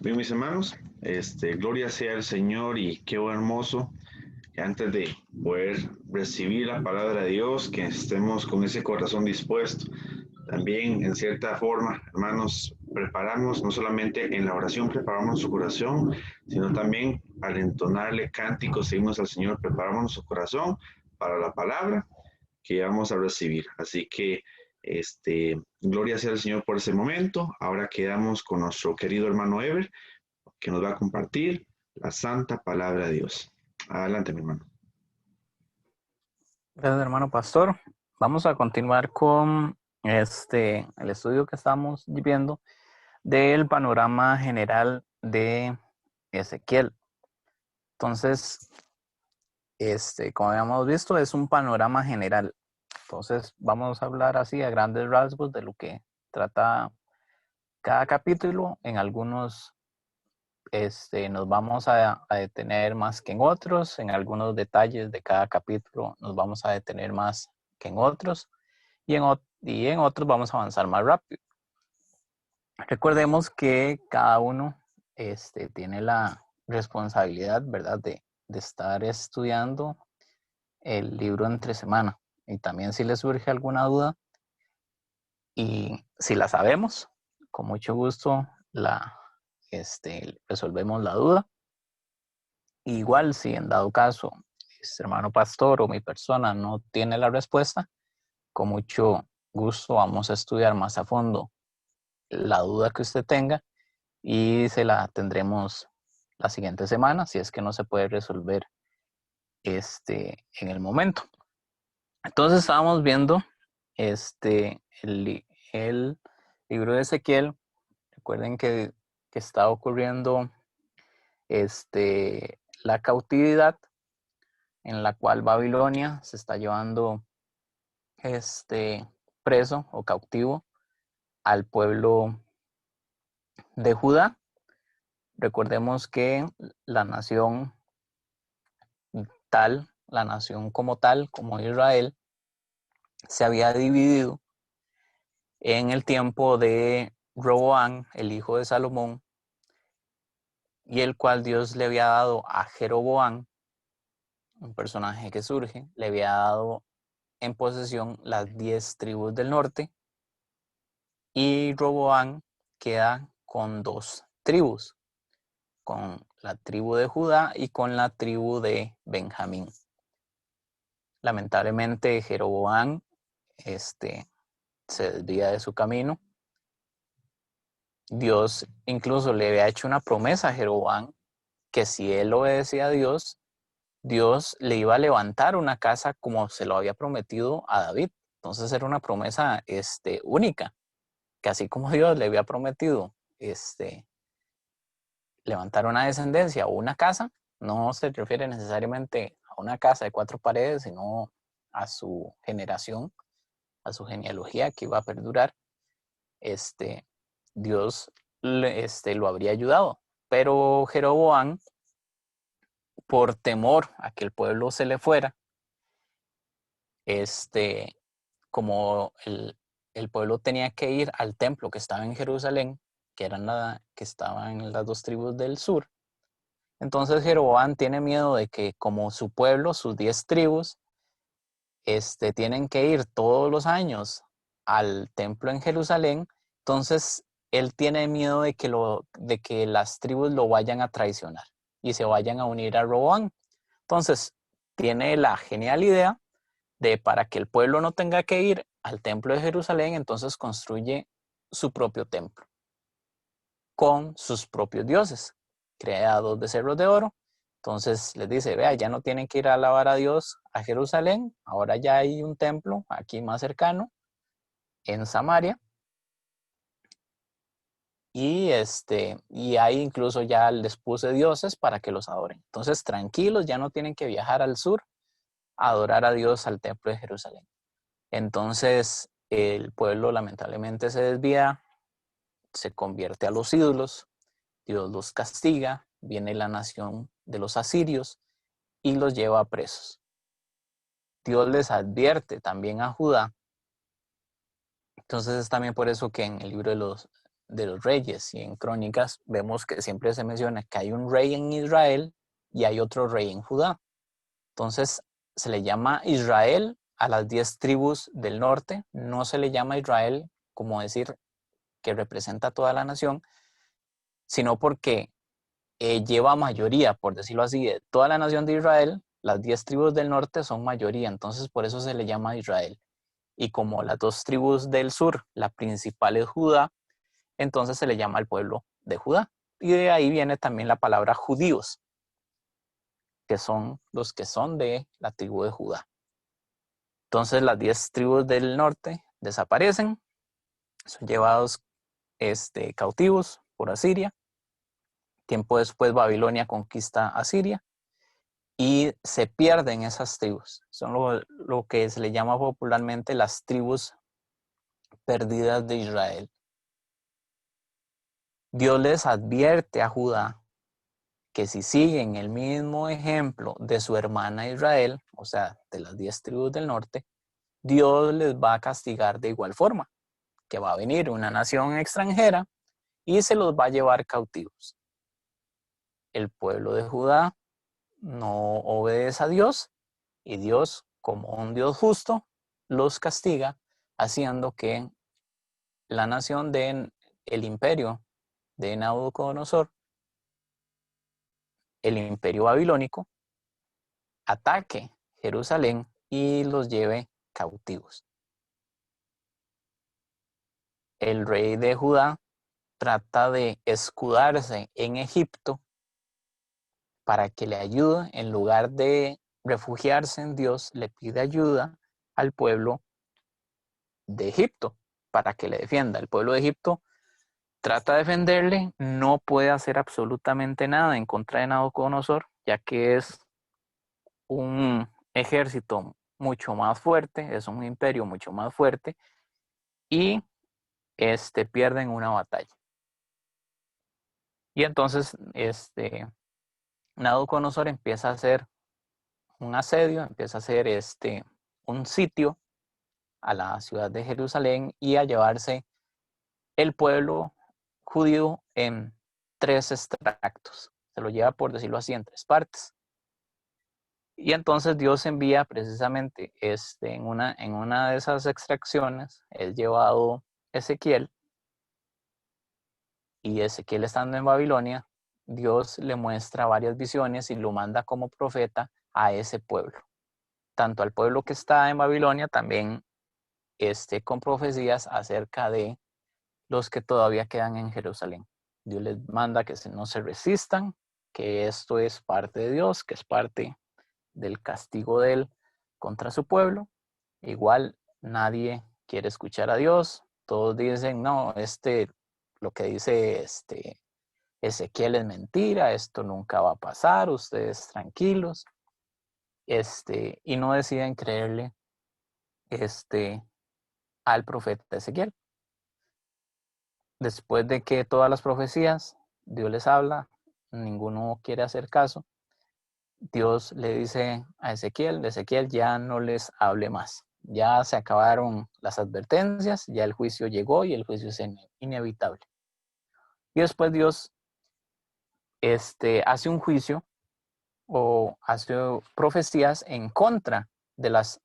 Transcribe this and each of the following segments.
Bien, mis hermanos, gloria sea el Señor y qué hermoso que antes de poder recibir la palabra de Dios, que estemos con ese corazón dispuesto. También, en cierta forma, hermanos, preparamos, no solamente en la oración preparamos su corazón, sino también al entonarle cánticos, seguimos al Señor, preparamos nuestro corazón para la palabra que vamos a recibir. Así que, gloria sea al Señor por ese momento. Ahora quedamos con nuestro querido hermano Ever, que nos va a compartir la santa palabra de Dios. Adelante, mi hermano. Gracias, hermano pastor. Vamos a continuar con el estudio que estamos viendo del panorama general de Ezequiel. Entonces, como habíamos visto, es un panorama general. Entonces, vamos a hablar así a grandes rasgos de lo que trata cada capítulo. En algunos nos vamos a detener más que en otros. En algunos detalles de cada capítulo nos vamos a detener más que en otros. Y en otros vamos a avanzar más rápido. Recordemos que cada uno tiene la responsabilidad, ¿verdad?, de estar estudiando el libro entre semana. Y también si les surge alguna duda y si la sabemos, con mucho gusto resolvemos la duda. Igual si en dado caso este hermano pastor o mi persona no tiene la respuesta, con mucho gusto vamos a estudiar más a fondo la duda que usted tenga y se la tendremos la siguiente semana si es que no se puede resolver en el momento. Entonces estábamos viendo el libro de Ezequiel. Recuerden que está ocurriendo la cautividad en la cual Babilonia se está llevando preso o cautivo al pueblo de Judá. Recordemos que la nación como tal, como Israel, se había dividido en el tiempo de Roboam, el hijo de Salomón, y el cual Dios le había dado a Jeroboam, un personaje que surge, le había dado en posesión las 10 tribus del norte, y Roboam queda con 2 tribus, con la tribu de Judá y con la tribu de Benjamín. Lamentablemente Jeroboam se desvía de su camino. Dios incluso le había hecho una promesa a Jeroboam que si él obedecía a Dios, Dios le iba a levantar una casa como se lo había prometido a David. Entonces era una promesa única, que así como Dios le había prometido levantar una descendencia o una casa, no se refiere necesariamente a una casa de 4 paredes, sino a su generación, a su genealogía que iba a perdurar. Dios lo habría ayudado, pero Jeroboam, por temor a que el pueblo se le fuera, como el pueblo tenía que ir al templo que estaba en Jerusalén, que estaban en las 2 tribus del sur. Entonces Jeroboam tiene miedo de que como su pueblo, sus 10 tribus, tienen que ir todos los años al templo en Jerusalén, entonces él tiene miedo de que las tribus lo vayan a traicionar y se vayan a unir a Roboam. Entonces tiene la genial idea de, para que el pueblo no tenga que ir al templo de Jerusalén, entonces construye su propio templo con sus propios dioses, crea 2 becerros de oro. Entonces les dice, vea, ya no tienen que ir a alabar a Dios a Jerusalén, ahora ya hay un templo aquí más cercano, en Samaria, y ahí incluso ya les puse dioses para que los adoren. Entonces tranquilos, ya no tienen que viajar al sur a adorar a Dios al templo de Jerusalén. Entonces el pueblo lamentablemente se desvía, se convierte a los ídolos, Dios los castiga, viene la nación de los asirios y los lleva presos. Dios les advierte también a Judá. Entonces es también por eso que en el libro de los reyes, y en Crónicas vemos que siempre se menciona que hay un rey en Israel y hay otro rey en Judá. Entonces se le llama Israel a las 10 tribus del norte, no se le llama Israel como decir que representa a toda la nación, sino porque lleva mayoría, por decirlo así, de toda la nación de Israel. Las 10 tribus del norte son mayoría, entonces por eso se le llama Israel. Y como las 2 tribus del sur, la principal es Judá, entonces se le llama al pueblo de Judá. Y de ahí viene también la palabra judíos, que son los que son de la tribu de Judá. Entonces las 10 tribus del norte desaparecen, son llevados cautivos por Asiria. Tiempo después Babilonia conquista Asiria y se pierden esas tribus. Son lo que se le llama popularmente las tribus perdidas de Israel. Dios les advierte a Judá que si siguen el mismo ejemplo de su hermana Israel, o sea, de las 10 tribus del norte, Dios les va a castigar de igual forma, que va a venir una nación extranjera y se los va a llevar cautivos. El pueblo de Judá no obedece a Dios y Dios, como un Dios justo, los castiga, haciendo que la nación del imperio de Nabucodonosor, el imperio babilónico, ataque Jerusalén y los lleve cautivos. El rey de Judá trata de escudarse en Egipto para que le ayude. En lugar de refugiarse en Dios, le pide ayuda al pueblo de Egipto para que le defienda. El pueblo de Egipto trata de defenderle, no puede hacer absolutamente nada en contra de Nabucodonosor, ya que es un ejército mucho más fuerte, es un imperio mucho más fuerte, y pierden una batalla. Y entonces Nabucodonosor empieza a hacer un asedio, empieza a hacer un sitio a la ciudad de Jerusalén y a llevarse el pueblo judío en 3 extractos. Se lo lleva, por decirlo así, en 3 partes. Y entonces Dios envía precisamente en una de esas extracciones, es llevado Ezequiel, y Ezequiel estando en Babilonia, Dios le muestra varias visiones y lo manda como profeta a ese pueblo. Tanto al pueblo que está en Babilonia, también con profecías acerca de los que todavía quedan en Jerusalén. Dios les manda que no se resistan, que esto es parte de Dios, que es parte del castigo de él contra su pueblo. Igual nadie quiere escuchar a Dios. Todos dicen, no, lo que dice Ezequiel es mentira, esto nunca va a pasar, ustedes tranquilos. Y no deciden creerle al profeta Ezequiel. Después de que todas las profecías, Dios les habla, ninguno quiere hacer caso. Dios le dice a Ezequiel ya no les hable más. Ya se acabaron las advertencias, ya el juicio llegó y el juicio es inevitable. Y después Dios hace un juicio o hace profecías en contra de las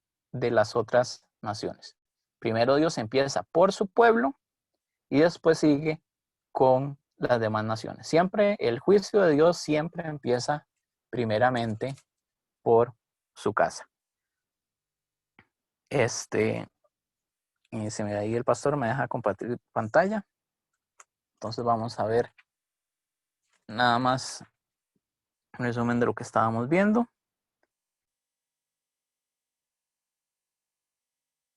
otras naciones. Primero Dios empieza por su pueblo y después sigue con las demás naciones. Siempre el juicio de Dios siempre empieza primeramente por su casa. Y se me da ahí el pastor, me deja compartir pantalla. Entonces vamos a ver nada más un resumen de lo que estábamos viendo.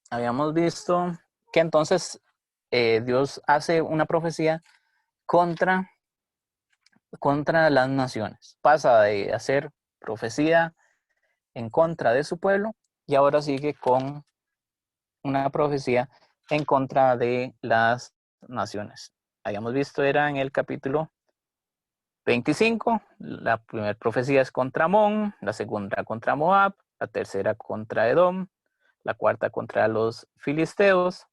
Habíamos visto que entonces Dios hace una profecía contra las naciones. Pasa de hacer profecía en contra de su pueblo y ahora sigue con una profecía en contra de las naciones. Habíamos visto, era en el capítulo 25, la primera profecía es contra Amón, la segunda contra Moab, la tercera contra Edom, la cuarta contra los filisteos,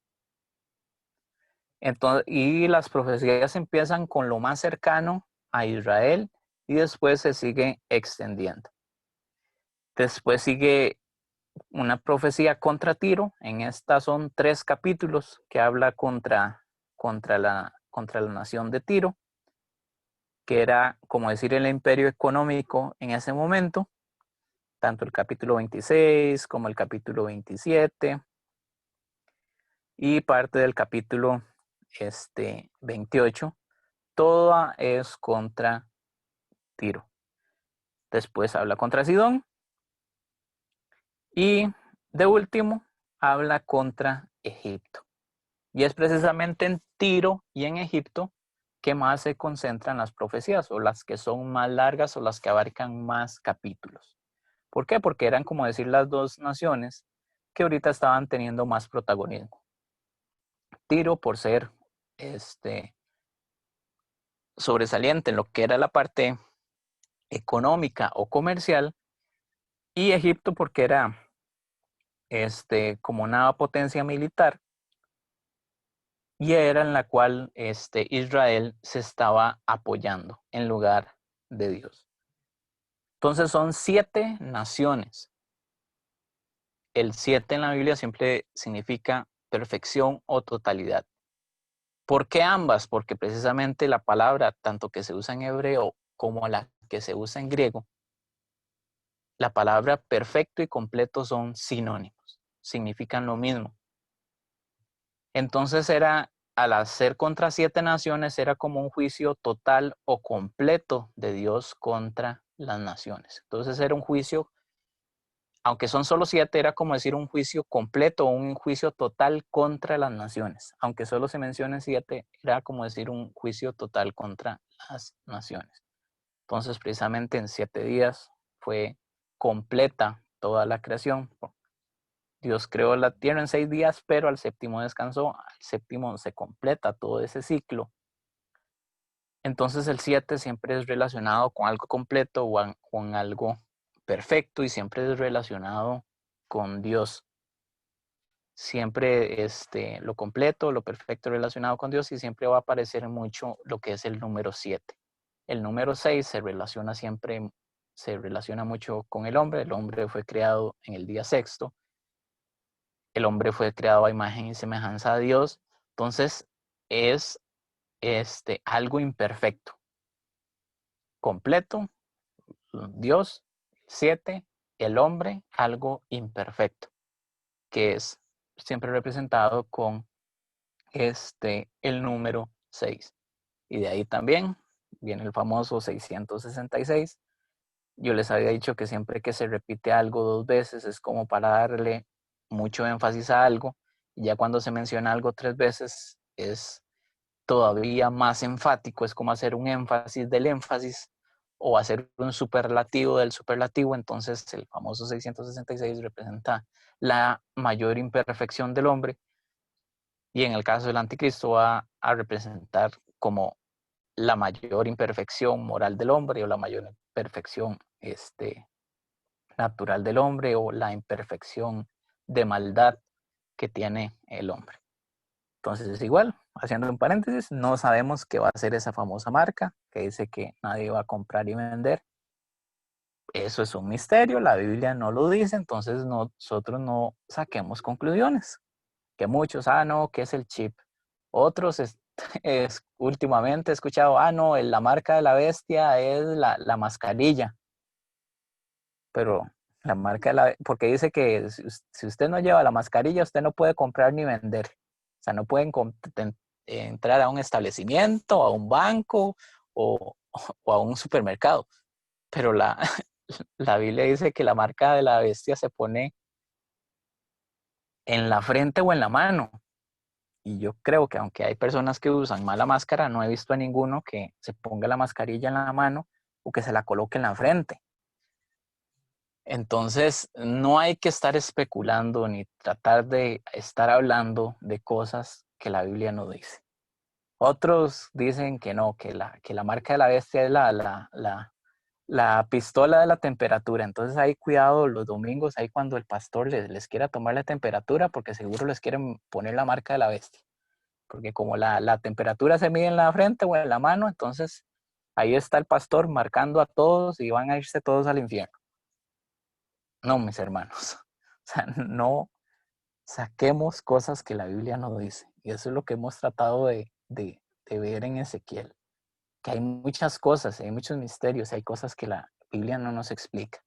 Entonces, y las profecías empiezan con lo más cercano a Israel y después se sigue extendiendo. Después sigue una profecía contra Tiro. En esta son 3 capítulos que habla contra la nación de Tiro, que era, como decir, el imperio económico en ese momento, tanto el capítulo 26 como el capítulo 27 y parte del capítulo 28, toda es contra Tiro. Después habla contra Sidón y de último habla contra Egipto. Y es precisamente en Tiro y en Egipto que más se concentran las profecías, o las que son más largas o las que abarcan más capítulos. ¿Por qué? Porque eran, como decir, las 2 naciones que ahorita estaban teniendo más protagonismo. Tiro por ser sobresaliente en lo que era la parte económica o comercial, y Egipto porque era como una potencia militar, y era en la cual Israel se estaba apoyando en lugar de Dios. Entonces son 7 naciones. El 7 en la Biblia siempre significa perfección o totalidad. ¿Por qué ambas? Porque precisamente la palabra, tanto que se usa en hebreo como la que se usa en griego, la palabra perfecto y completo son sinónimos, significan lo mismo. Entonces al hacer contra 7 naciones, era como un juicio total o completo de Dios contra las naciones. Entonces era un juicio, aunque son solo 7, era como decir un juicio completo o un juicio total contra las naciones. Aunque solo se mencionen 7, era como decir un juicio total contra las naciones. Entonces, precisamente en 7 días fue completa toda la creación. Dios creó la tierra en 6 días, pero al séptimo descansó. Al séptimo se completa todo ese ciclo. Entonces el 7 siempre es relacionado con algo completo o con algo perfecto, y siempre es relacionado con Dios. Siempre lo completo, lo perfecto relacionado con Dios, y siempre va a aparecer mucho lo que es el número 7. El número 6 se relaciona mucho con el hombre. El hombre fue creado en el día sexto. El hombre fue creado a imagen y semejanza de Dios. Entonces es algo imperfecto. Completo, Dios. 7, el hombre, algo imperfecto, que es siempre representado con el número 6. Y de ahí también viene el famoso 666. Yo les había dicho que siempre que se repite algo 2 veces es como para darle mucho énfasis a algo, y ya cuando se menciona algo 3 veces es todavía más enfático, es como hacer un énfasis del énfasis o hacer un superlativo del superlativo. Entonces el famoso 666 representa la mayor imperfección del hombre, y en el caso del anticristo va a representar como la mayor imperfección moral del hombre, o la mayor imperfección natural del hombre, o la imperfección de maldad que tiene el hombre. Entonces es igual, haciendo un paréntesis, no sabemos qué va a ser esa famosa marca que dice que nadie va a comprar y vender. Eso es un misterio, la Biblia no lo dice, entonces nosotros no saquemos conclusiones. Que muchos, no, ¿qué es el chip? Otros últimamente he escuchado, no, la marca de la bestia es la mascarilla. Pero la marca de porque dice que si usted no lleva la mascarilla, usted no puede comprar ni vender. O sea, no pueden entrar a un establecimiento, a un banco o a un supermercado. Pero la Biblia dice que la marca de la bestia se pone en la frente o en la mano. Y yo creo que aunque hay personas que usan mala máscara, no he visto a ninguno que se ponga la mascarilla en la mano o que se la coloque en la frente. Entonces, no hay que estar especulando ni tratar de estar hablando de cosas que la Biblia no dice. Otros dicen que no, que la marca de la bestia es la pistola de la temperatura. Entonces, hay cuidado los domingos, ahí cuando el pastor les quiera tomar la temperatura, porque seguro les quieren poner la marca de la bestia. porque como la temperatura se mide en la frente o en la mano, entonces ahí está el pastor marcando a todos y van a irse todos al infierno. No, mis hermanos, o sea, no saquemos cosas que la Biblia no dice. Y eso es lo que hemos tratado de ver en Ezequiel, que hay muchas cosas, hay muchos misterios, hay cosas que la Biblia no nos explica.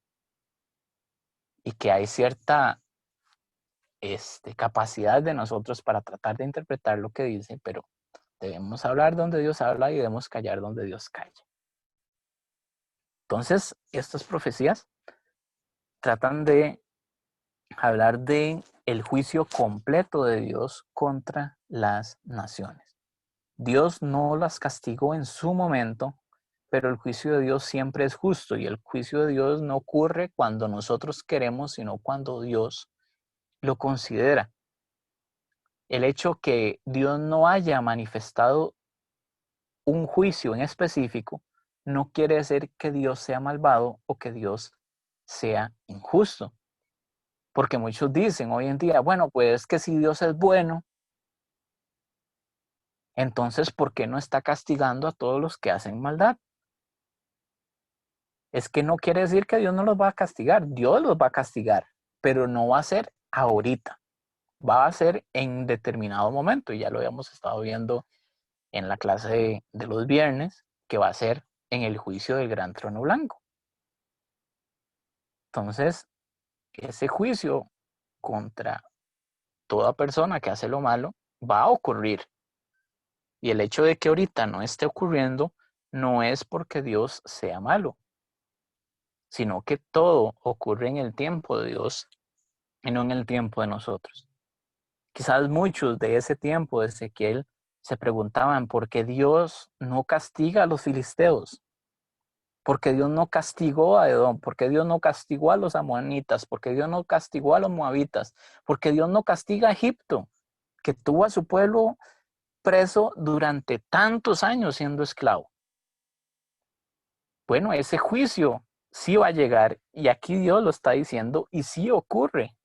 Y que hay cierta capacidad de nosotros para tratar de interpretar lo que dice, pero debemos hablar donde Dios habla y debemos callar donde Dios calla. Entonces, estas profecías tratan de hablar de el juicio completo de Dios contra las naciones. Dios no las castigó en su momento, pero el juicio de Dios siempre es justo y el juicio de Dios no ocurre cuando nosotros queremos, sino cuando Dios lo considera. El hecho que Dios no haya manifestado un juicio en específico no quiere decir que Dios sea malvado o que Dios sea injusto. Porque muchos dicen hoy en día, bueno, pues que si Dios es bueno, entonces ¿por qué no está castigando a todos los que hacen maldad? Es que no quiere decir que Dios no los va a castigar, Dios los va a castigar, pero no va a ser ahorita, va a ser en determinado momento, y ya lo habíamos estado viendo en la clase de los viernes, que va a ser en el juicio del gran trono blanco. Entonces, ese juicio contra toda persona que hace lo malo va a ocurrir. Y el hecho de que ahorita no esté ocurriendo no es porque Dios sea malo, sino que todo ocurre en el tiempo de Dios y no en el tiempo de nosotros. Quizás muchos de ese tiempo de Ezequiel se preguntaban por qué Dios no castiga a los filisteos, por qué Dios no castigó a Edom, por qué Dios no castigó a los amonitas, por qué Dios no castigó a los moabitas, por qué Dios no castiga a Egipto, que tuvo a su pueblo preso durante tantos años siendo esclavo. Bueno, ese juicio sí va a llegar y aquí Dios lo está diciendo y sí ocurre,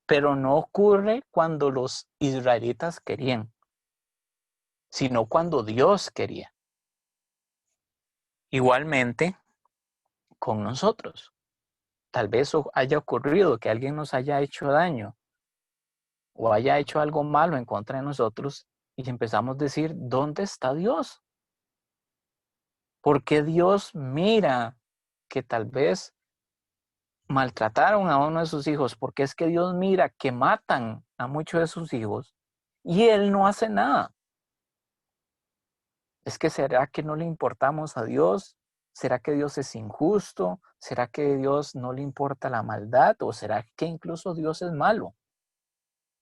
pero no ocurre cuando los israelitas querían, sino cuando Dios quería. Igualmente con nosotros. Tal vez haya ocurrido que alguien nos haya hecho daño o haya hecho algo malo en contra de nosotros y empezamos a decir, ¿dónde está Dios? ¿Por qué Dios mira que tal vez maltrataron a uno de sus hijos? Porque es que Dios mira que matan a muchos de sus hijos y Él no hace nada. ¿Es que será que no le importamos a Dios? ¿Será que Dios es injusto? ¿Será que a Dios no le importa la maldad? ¿O será que incluso Dios es malo?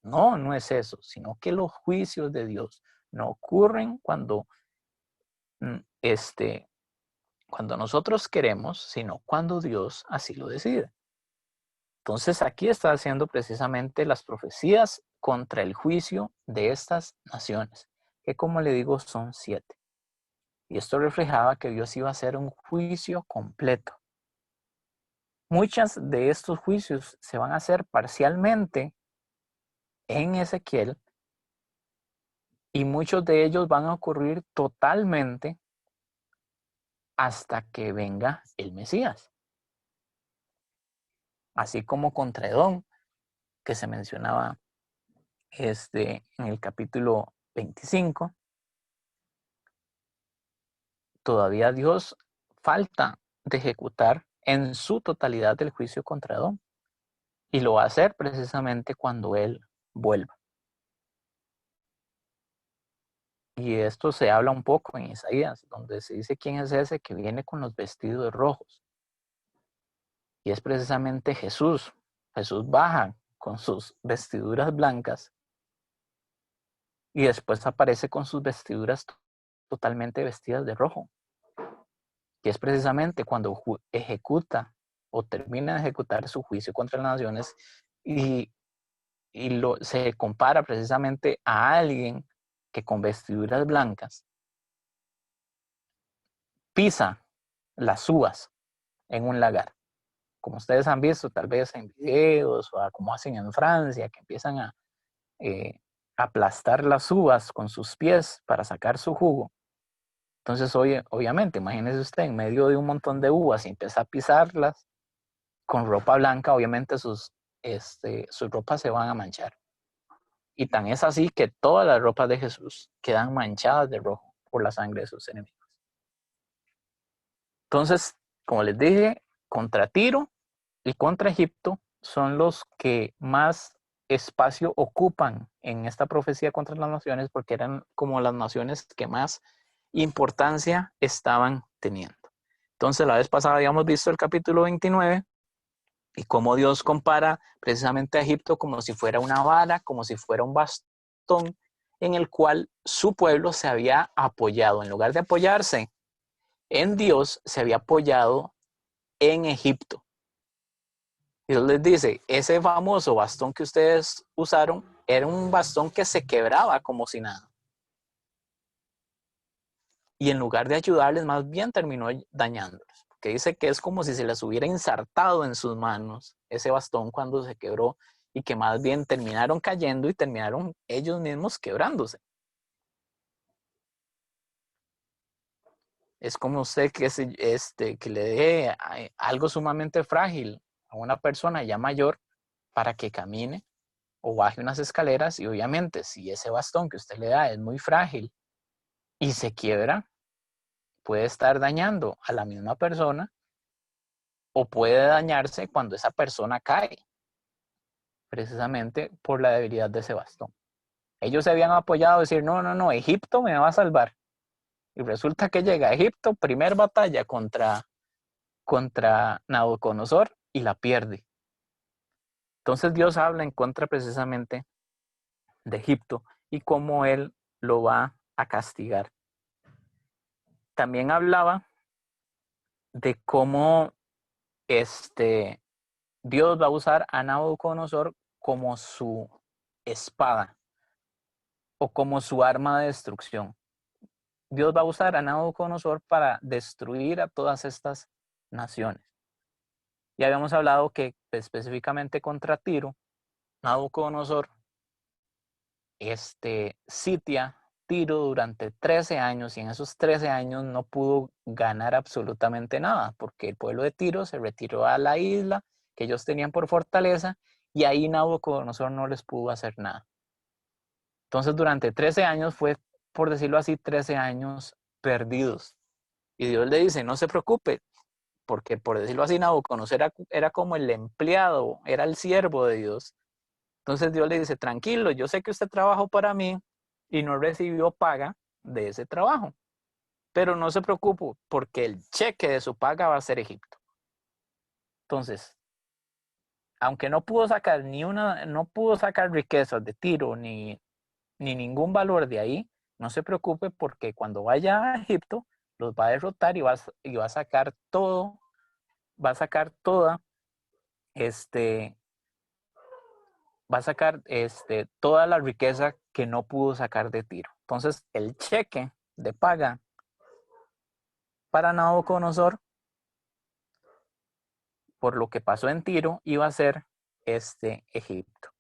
No, no es eso, sino que los juicios de Dios no ocurren cuando nosotros queremos, sino cuando Dios así lo decide. Entonces aquí está haciendo precisamente las profecías contra el juicio de estas naciones, que como le digo son 7. Y esto reflejaba que Dios iba a hacer un juicio completo. Muchos de estos juicios se van a hacer parcialmente en Ezequiel y muchos de ellos van a ocurrir totalmente hasta que venga el Mesías. Así como contra Edom, que se mencionaba en el capítulo 25, todavía Dios falta de ejecutar en su totalidad el juicio contra Edom. Y lo va a hacer precisamente cuando Él vuelva. Y esto se habla un poco en Isaías, donde se dice quién es ese que viene con los vestidos rojos. Y es precisamente Jesús. Jesús baja con sus vestiduras blancas y después aparece con sus vestiduras totalmente vestidas de rojo. Y es precisamente cuando ejecuta o termina de ejecutar su juicio contra las naciones y se compara precisamente a alguien que con vestiduras blancas pisa las uvas en un lagar. Como ustedes han visto tal vez en videos o como hacen en Francia, que empiezan a aplastar las uvas con sus pies para sacar su jugo. Entonces, obviamente, imagínese usted en medio de un montón de uvas y empieza a pisarlas con ropa blanca, obviamente sus ropas se van a manchar. Y tan es así que todas las ropas de Jesús quedan manchadas de rojo por la sangre de sus enemigos. Entonces, como les dije, contra Tiro y contra Egipto son los que más espacio ocupan en esta profecía contra las naciones, porque eran como las naciones que más importancia estaban teniendo. Entonces, la vez pasada habíamos visto el capítulo 29 y cómo Dios compara precisamente a Egipto como si fuera una vara, como si fuera un bastón en el cual su pueblo se había apoyado. En lugar de apoyarse en Dios, se había apoyado en Egipto. Y Dios les dice, ese famoso bastón que ustedes usaron era un bastón que se quebraba como si nada. Y en lugar de ayudarles, más bien terminó dañándolos. Porque dice que es como si se les hubiera insertado en sus manos ese bastón cuando se quebró y que más bien terminaron cayendo y terminaron ellos mismos quebrándose. Es como usted que le dé algo sumamente frágil a una persona ya mayor para que camine o baje unas escaleras y obviamente si ese bastón que usted le da es muy frágil y se quiebra, puede estar dañando a la misma persona o puede dañarse cuando esa persona cae, precisamente por la debilidad de ese bastón. Ellos se habían apoyado a decir, no, Egipto me va a salvar. Y resulta que llega a Egipto, primer batalla contra Nabucodonosor y la pierde. Entonces Dios habla en contra precisamente de Egipto y cómo él lo va a castigar. También hablaba de cómo Dios va a usar a Nabucodonosor como su espada o como su arma de destrucción. Dios va a usar a Nabucodonosor para destruir a todas estas naciones. Ya habíamos hablado que específicamente contra Tiro, Nabucodonosor sitia Tiro durante 13 años y en esos 13 años no pudo ganar absolutamente nada porque el pueblo de Tiro se retiró a la isla que ellos tenían por fortaleza y ahí Nabucodonosor no les pudo hacer nada. Entonces durante 13 años fue, por decirlo así, 13 años perdidos. Y Dios le dice, no se preocupe, porque por decirlo así, Nabucodonosor era como el empleado, era el siervo de Dios. Entonces Dios le dice, tranquilo, yo sé que usted trabajó para mí y no recibió paga de ese trabajo, pero no se preocupe porque el cheque de su paga va a ser Egipto. Entonces, aunque no pudo sacar no pudo sacar riquezas de Tiro ni ningún valor de ahí, no se preocupe porque cuando vaya a Egipto los va a derrotar y va a sacar todo, va a sacar toda va a sacar toda la riqueza que no pudo sacar de Tiro. Entonces, el cheque de paga para Nabucodonosor por lo que pasó en Tiro iba a ser Egipto.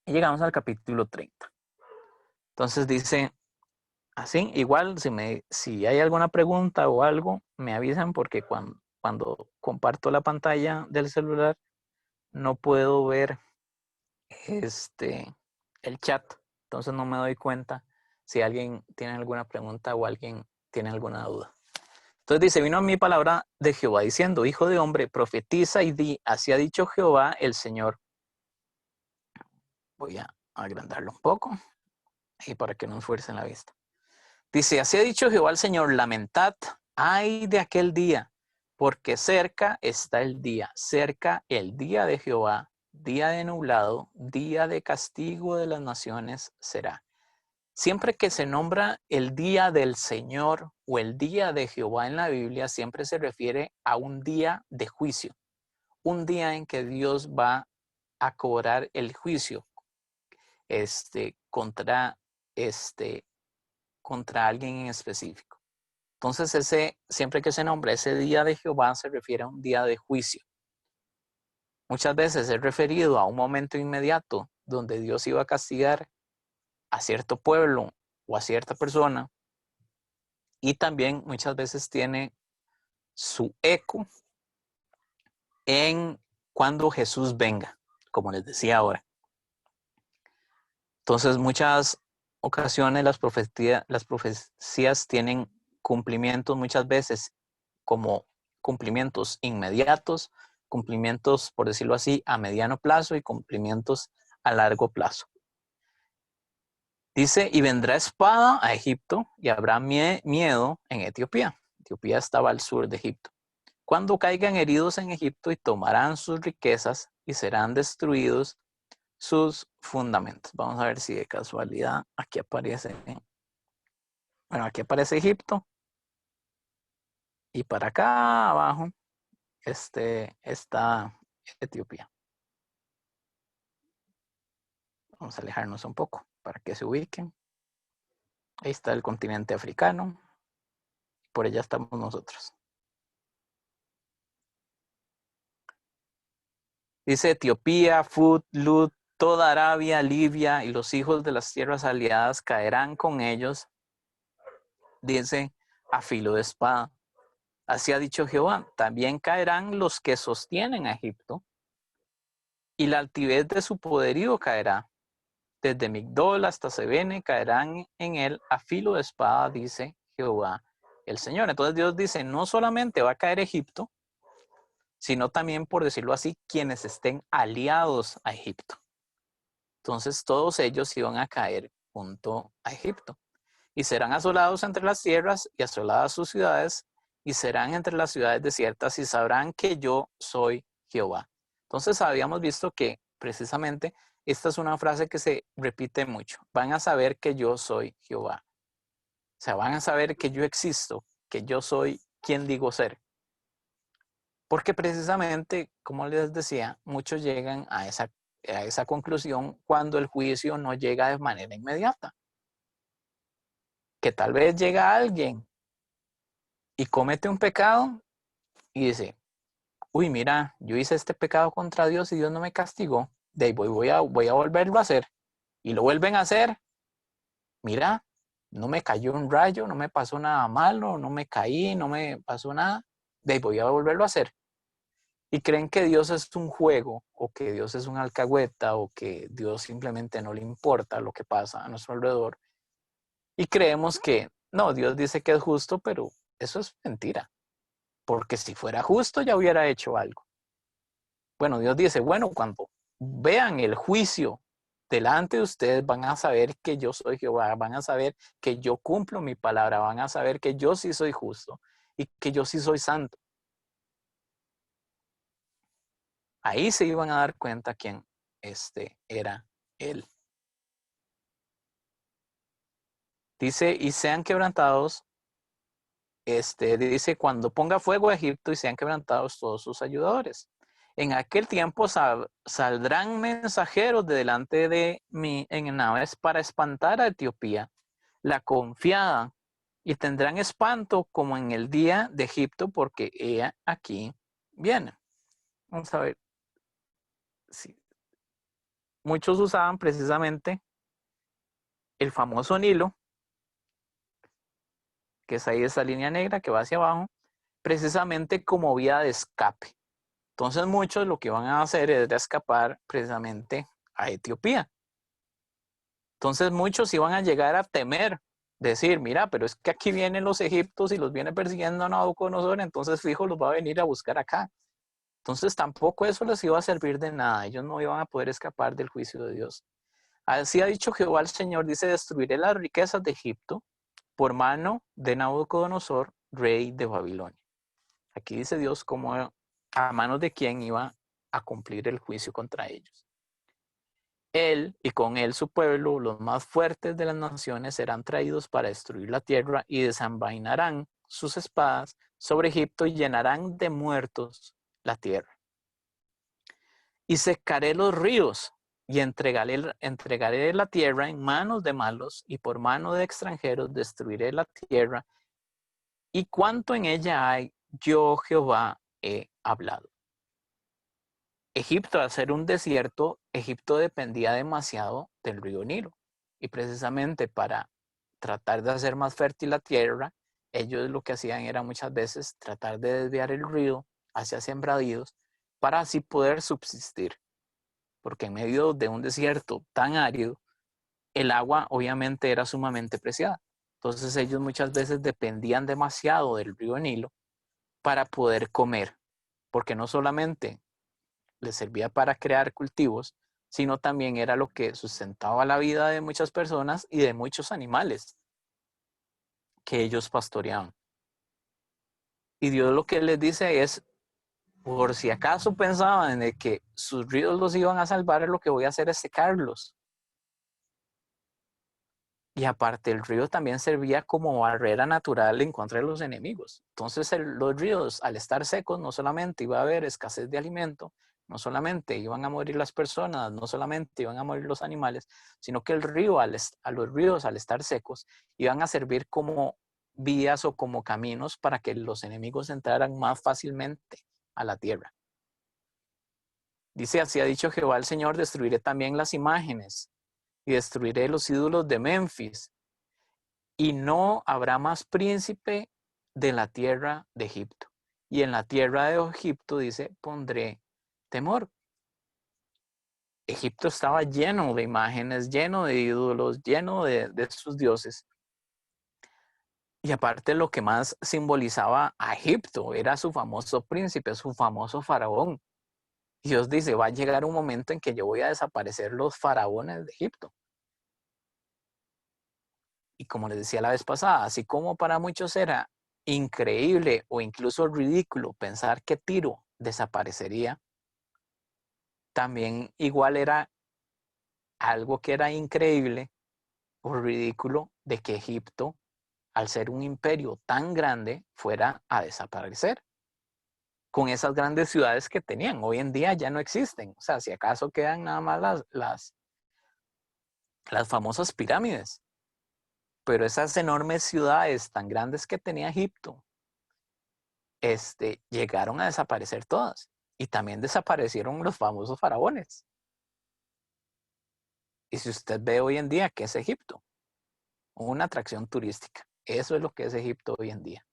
Y llegamos al capítulo 30. Entonces dice así, igual si hay alguna pregunta o algo, me avisan porque cuando comparto la pantalla del celular no puedo ver el chat. Entonces no me doy cuenta si alguien tiene alguna pregunta o alguien tiene alguna duda. Entonces dice, vino a mí palabra de Jehová diciendo, hijo de hombre, profetiza y di, así ha dicho Jehová el Señor. Voy a agrandarlo un poco y para que no esfuercen la vista. Dice, así ha dicho Jehová el Señor, lamentad, ay de aquel día, porque cerca está el día de Jehová, día de nublado, día de castigo de las naciones será. Siempre que se nombra el día del Señor o el día de Jehová en la Biblia, siempre se refiere a un día de juicio, un día en que Dios va a cobrar el juicio contra alguien en específico. Entonces, siempre que se nombra ese día de Jehová, se refiere a un día de juicio. Muchas veces es referido a un momento inmediato donde Dios iba a castigar a cierto pueblo o a cierta persona, y también muchas veces tiene su eco en cuando Jesús venga, como les decía ahora. Entonces, muchas ocasiones las profecías tienen cumplimientos muchas veces como cumplimientos inmediatos, cumplimientos, por decirlo así, a mediano plazo y cumplimientos a largo plazo. Dice, y vendrá espada a Egipto y habrá miedo en Etiopía. Etiopía estaba al sur de Egipto. Cuando caigan heridos en Egipto y tomarán sus riquezas y serán destruidos sus fundamentos. Vamos a ver si de casualidad aquí aparece. Bueno, aquí aparece Egipto. Y para acá abajo está Etiopía. Vamos a alejarnos un poco para que se ubiquen. Ahí está el continente africano. Por allá estamos nosotros. Dice Etiopía, Fut, Lut, toda Arabia, Libia y los hijos de las tierras aliadas caerán con ellos. Dice a filo de espada. Así ha dicho Jehová. También caerán los que sostienen a Egipto y la altivez de su poderío caerá. Desde Migdol hasta Sebene caerán en él a filo de espada, dice Jehová el Señor. Entonces Dios dice, no solamente va a caer Egipto, sino también, por decirlo así, quienes estén aliados a Egipto. Entonces todos ellos iban a caer junto a Egipto. Y serán asolados entre las tierras y asoladas sus ciudades, y serán entre las ciudades desiertas, y sabrán que yo soy Jehová. Entonces habíamos visto que precisamente esta es una frase que se repite mucho. Van a saber que yo soy Jehová. O sea, van a saber que yo existo, que yo soy quien digo ser. Porque precisamente, como les decía, muchos llegan a esa conclusión cuando el juicio no llega de manera inmediata. Que tal vez llega alguien y comete un pecado y dice, uy, mira, yo hice este pecado contra Dios y Dios no me castigó, de ahí voy a volverlo a hacer. Y lo vuelven a hacer. Mira, no me cayó un rayo, no me pasó nada malo, no me caí, no me pasó nada, de ahí voy a volverlo a hacer. Y creen que Dios es un juego, o que Dios es un alcahueta, o que Dios simplemente no le importa lo que pasa a nuestro alrededor. Y creemos que, no, Dios dice que es justo, pero eso es mentira. Porque si fuera justo ya hubiera hecho algo. Bueno, Dios dice, bueno, cuando vean el juicio delante de ustedes van a saber que yo soy Jehová, van a saber que yo cumplo mi palabra, van a saber que yo sí soy justo y que yo sí soy santo. Ahí se iban a dar cuenta quién era él. Dice, y sean quebrantados, dice, cuando ponga fuego a Egipto y sean quebrantados todos sus ayudadores. En aquel tiempo saldrán mensajeros de delante de mí en naves para espantar a Etiopía, la confiada, y tendrán espanto como en el día de Egipto, porque ella aquí viene. Vamos a ver. Sí. Muchos usaban precisamente el famoso Nilo, que es ahí esa línea negra que va hacia abajo, precisamente como vía de escape. Entonces muchos lo que van a hacer es de escapar precisamente a Etiopía. Entonces muchos iban a llegar a temer, decir, mira, pero es que aquí vienen los egipcios y los viene persiguiendo a Nabucodonosor, entonces fijo los va a venir a buscar acá. Entonces tampoco eso les iba a servir de nada, ellos no iban a poder escapar del juicio de Dios. Así ha dicho Jehová el Señor, dice, destruiré las riquezas de Egipto por mano de Nabucodonosor, rey de Babilonia. Aquí dice Dios como a manos de quién iba a cumplir el juicio contra ellos. Él y con él su pueblo, los más fuertes de las naciones, serán traídos para destruir la tierra y desenvainarán sus espadas sobre Egipto y llenarán de muertos la tierra. Y secaré los ríos y entregaré la tierra en manos de malos y por mano de extranjeros destruiré la tierra y cuanto en ella hay, yo Jehová he hablado. Egipto, al ser un desierto, Egipto dependía demasiado del río Nilo. Y precisamente para tratar de hacer más fértil la tierra, ellos lo que hacían era muchas veces tratar de desviar el río hacia sembradíos para así poder subsistir. Porque en medio de un desierto tan árido, el agua obviamente era sumamente preciada. Entonces ellos muchas veces dependían demasiado del río Nilo para poder comer, porque no solamente les servía para crear cultivos, sino también era lo que sustentaba la vida de muchas personas y de muchos animales que ellos pastoreaban. Y Dios lo que les dice es, por si acaso pensaban de que sus ríos los iban a salvar, lo que voy a hacer es secarlos. Y aparte, el río también servía como barrera natural en contra de los enemigos. Entonces, los ríos, al estar secos, no solamente iba a haber escasez de alimento, no solamente iban a morir las personas, no solamente iban a morir los animales, sino que el río, a los ríos, al estar secos, iban a servir como vías o como caminos para que los enemigos entraran más fácilmente a la tierra. Dice, así ha dicho Jehová el Señor, destruiré también las imágenes y destruiré los ídolos de Memphis. Y no habrá más príncipe de la tierra de Egipto. Y en la tierra de Egipto, dice, pondré temor. Egipto estaba lleno de imágenes, lleno de ídolos, lleno de sus dioses. Y aparte lo que más simbolizaba a Egipto era su famoso príncipe, su famoso faraón. Dios dice, va a llegar un momento en que yo voy a desaparecer los faraones de Egipto. Y como les decía la vez pasada, así como para muchos era increíble o incluso ridículo pensar que Tiro desaparecería, también igual era algo que era increíble o ridículo de que Egipto, al ser un imperio tan grande, fuera a desaparecer con esas grandes ciudades que tenían. Hoy en día ya no existen. O sea, si acaso quedan nada más las famosas pirámides. Pero esas enormes ciudades tan grandes que tenía Egipto, llegaron a desaparecer todas. Y también desaparecieron los famosos faraones. Y si usted ve hoy en día, ¿qué es Egipto? Una atracción turística. Eso es lo que es Egipto hoy en día.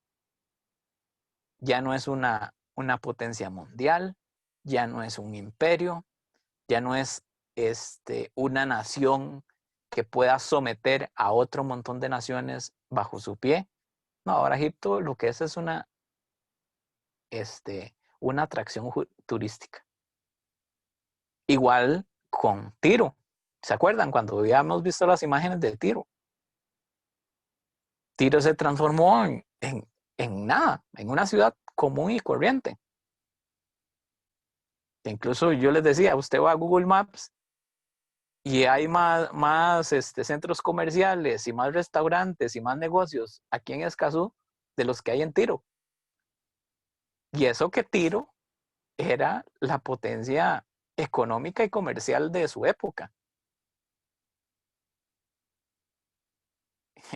Ya no es una potencia mundial, ya no es un imperio, ya no es una nación que pueda someter a otro montón de naciones bajo su pie. No, ahora Egipto lo que es una atracción turística. Igual con Tiro. ¿Se acuerdan cuando habíamos visto las imágenes de Tiro? Tiro se transformó en nada, en una ciudad común y corriente. Incluso yo les decía, usted va a Google Maps y hay más centros comerciales y más restaurantes y más negocios aquí en Escazú de los que hay en Tiro. Y eso que Tiro era la potencia económica y comercial de su época.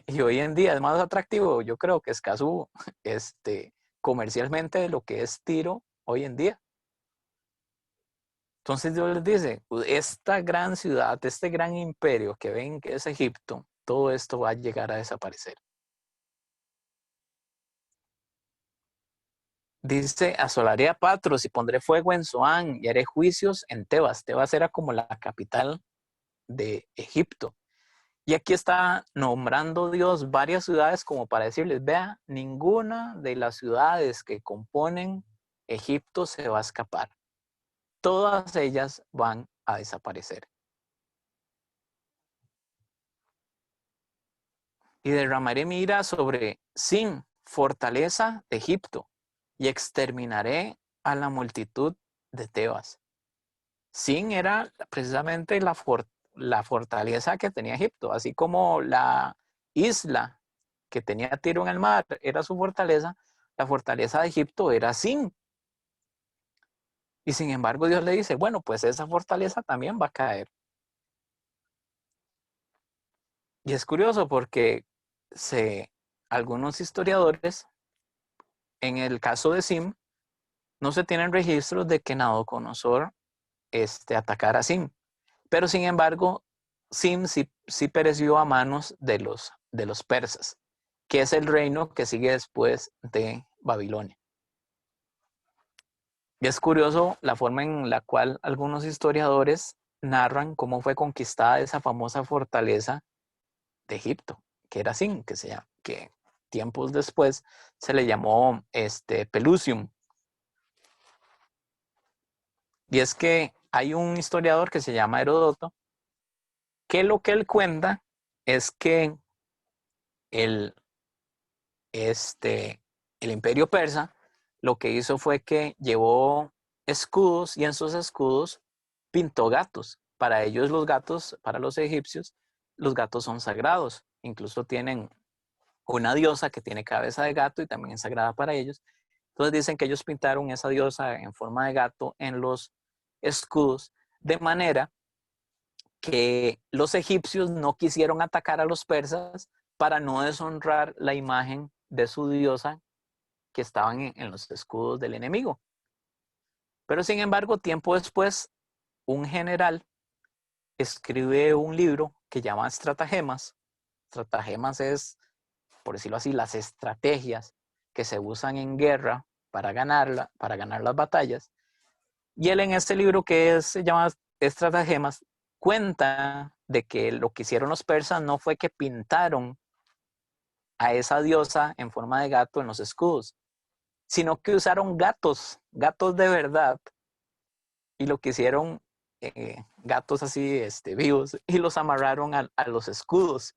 Y hoy en día es más atractivo, yo creo que Escazú, comercialmente de lo que es Tiro hoy en día. Entonces Dios les dice, esta gran ciudad, este gran imperio que ven que es Egipto, todo esto va a llegar a desaparecer. Dice, asolaré a Patros y pondré fuego en Zoán y haré juicios en Tebas. Tebas era como la capital de Egipto. Y aquí está nombrando Dios varias ciudades como para decirles, vea, ninguna de las ciudades que componen Egipto se va a escapar. Todas ellas van a desaparecer. Y derramaré mi ira sobre Sin, fortaleza de Egipto, y exterminaré a la multitud de Tebas. Sin era precisamente la fortaleza que tenía Egipto, así como la isla que tenía Tiro en el mar era su fortaleza, la fortaleza de Egipto era Sin. Y sin embargo Dios le dice, bueno, pues esa fortaleza también va a caer. Y es curioso porque algunos historiadores, en el caso de Sim, no se tienen registros de que Nabucodonosor atacar a Sim. Pero sin embargo, Sim sí pereció a manos de los persas, que es el reino que sigue después de Babilonia. Y es curioso la forma en la cual algunos historiadores narran cómo fue conquistada esa famosa fortaleza de Egipto, que era Sim, que tiempos después se le llamó Pelusium. Y es que hay un historiador que se llama Heródoto, que lo que él cuenta es que el, el imperio persa lo que hizo fue que llevó escudos y en sus escudos pintó gatos. Para ellos los gatos, para los egipcios, los gatos son sagrados. Incluso tienen una diosa que tiene cabeza de gato y también es sagrada para ellos. Entonces dicen que ellos pintaron esa diosa en forma de gato en los escudos, de manera que los egipcios no quisieron atacar a los persas para no deshonrar la imagen de su diosa que estaban en los escudos del enemigo. Pero sin embargo, tiempo después, un general escribe un libro que llama Estratagemas. Estratagemas es, por decirlo así, las estrategias que se usan en guerra para ganar las batallas. Y él en este libro se llama Estratagemas, cuenta de que lo que hicieron los persas no fue que pintaron a esa diosa en forma de gato en los escudos, sino que usaron gatos de verdad, y lo que hicieron gatos así vivos, y los amarraron a los escudos.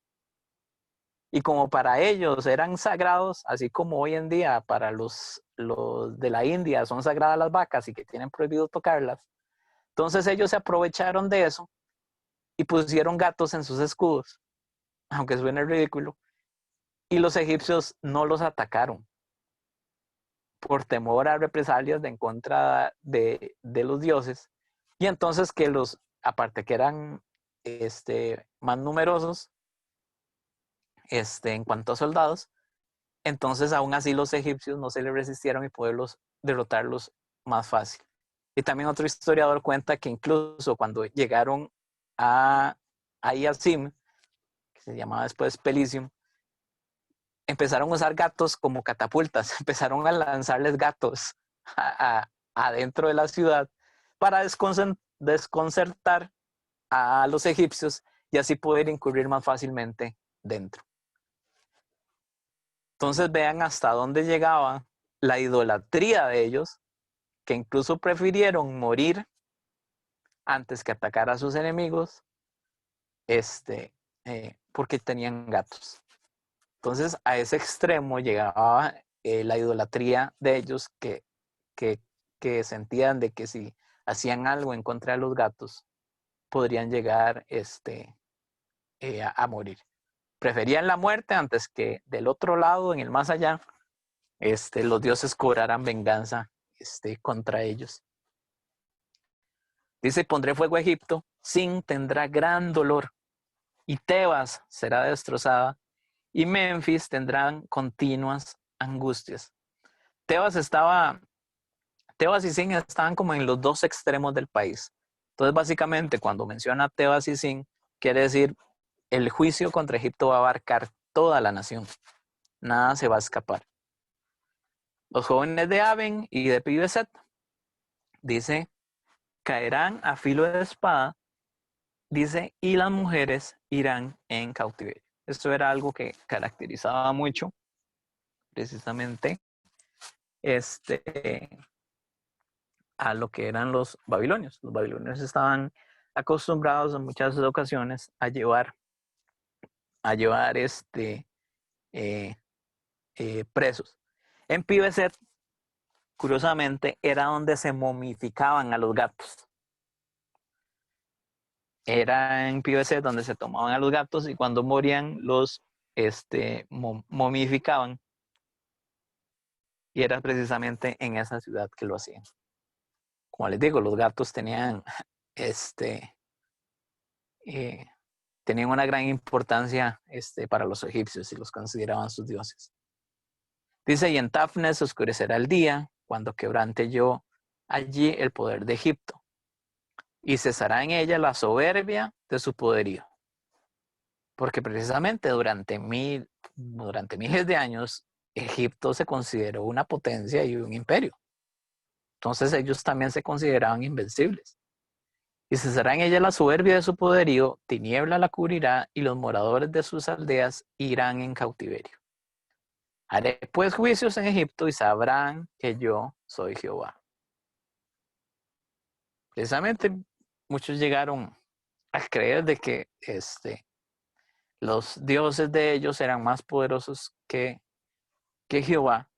Y como para ellos eran sagrados, así como hoy en día para los de la India son sagradas las vacas y que tienen prohibido tocarlas, entonces ellos se aprovecharon de eso y pusieron gatos en sus escudos, aunque suene ridículo, y los egipcios no los atacaron por temor a represalias en contra de los dioses. Y entonces que aparte que eran más numerosos en cuanto a soldados, entonces aún así los egipcios no se les resistieron y poderlos derrotarlos más fácil. Y también otro historiador cuenta que incluso cuando llegaron a Sim, que se llamaba después Pelisium, empezaron a usar gatos como catapultas, empezaron a lanzarles gatos adentro de la ciudad para desconcertar a los egipcios y así poder incurrir más fácilmente dentro. Entonces vean hasta dónde llegaba la idolatría de ellos, que incluso prefirieron morir antes que atacar a sus enemigos, porque tenían gatos. Entonces a ese extremo llegaba la idolatría de ellos, que sentían de que si hacían algo en contra de los gatos, podrían llegar a morir. Preferían la muerte antes que del otro lado, en el más allá, los dioses cobraran venganza contra ellos. Dice, pondré fuego a Egipto, Sin tendrá gran dolor, y Tebas será destrozada, y Memphis tendrán continuas angustias. Tebas y Sin estaban como en los dos extremos del país. Entonces, básicamente, cuando menciona Tebas y Sin, quiere decir el juicio contra Egipto va a abarcar toda la nación. Nada se va a escapar. Los jóvenes de Aben y de Pibeset, dice, caerán a filo de espada, dice, y las mujeres irán en cautiverio. Esto era algo que caracterizaba mucho, precisamente, a lo que eran los babilonios. Los babilonios estaban acostumbrados en muchas ocasiones a llevar presos. En Pibeset, curiosamente, era donde se momificaban a los gatos. Era en Pibeset donde se tomaban a los gatos y cuando morían los momificaban. Y era precisamente en esa ciudad que lo hacían. Como les digo, los gatos tenían tenían una gran importancia para los egipcios y los consideraban sus dioses. Dice, y en Tafnes oscurecerá el día, cuando quebrante yo allí el poder de Egipto. y cesará en ella la soberbia de su poderío. Porque precisamente durante miles de años, Egipto se consideró una potencia y un imperio. Entonces ellos también se consideraban invencibles. Y cesará en ella la soberbia de su poderío, tiniebla la cubrirá, y los moradores de sus aldeas irán en cautiverio. Haré pues juicios en Egipto y sabrán que yo soy Jehová. Precisamente muchos llegaron a creer de que los dioses de ellos eran más poderosos que Jehová,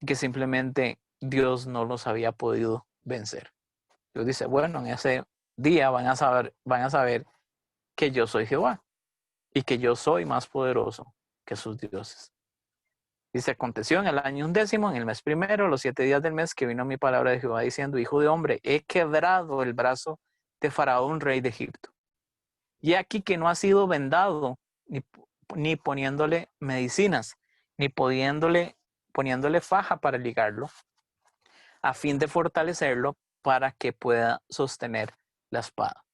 que simplemente Dios no los había podido vencer. Dios dice, bueno, en ese día van a saber que yo soy Jehová y que yo soy más poderoso que sus dioses. Dice, aconteció en el año 11, en el mes primero, los 7 días del mes, que vino mi palabra de Jehová diciendo, hijo de hombre, he quebrado el brazo de Faraón, rey de Egipto. Y aquí que no ha sido vendado, ni poniéndole medicinas, ni poniéndole faja para ligarlo, a fin de fortalecerlo para que pueda sostener la espada.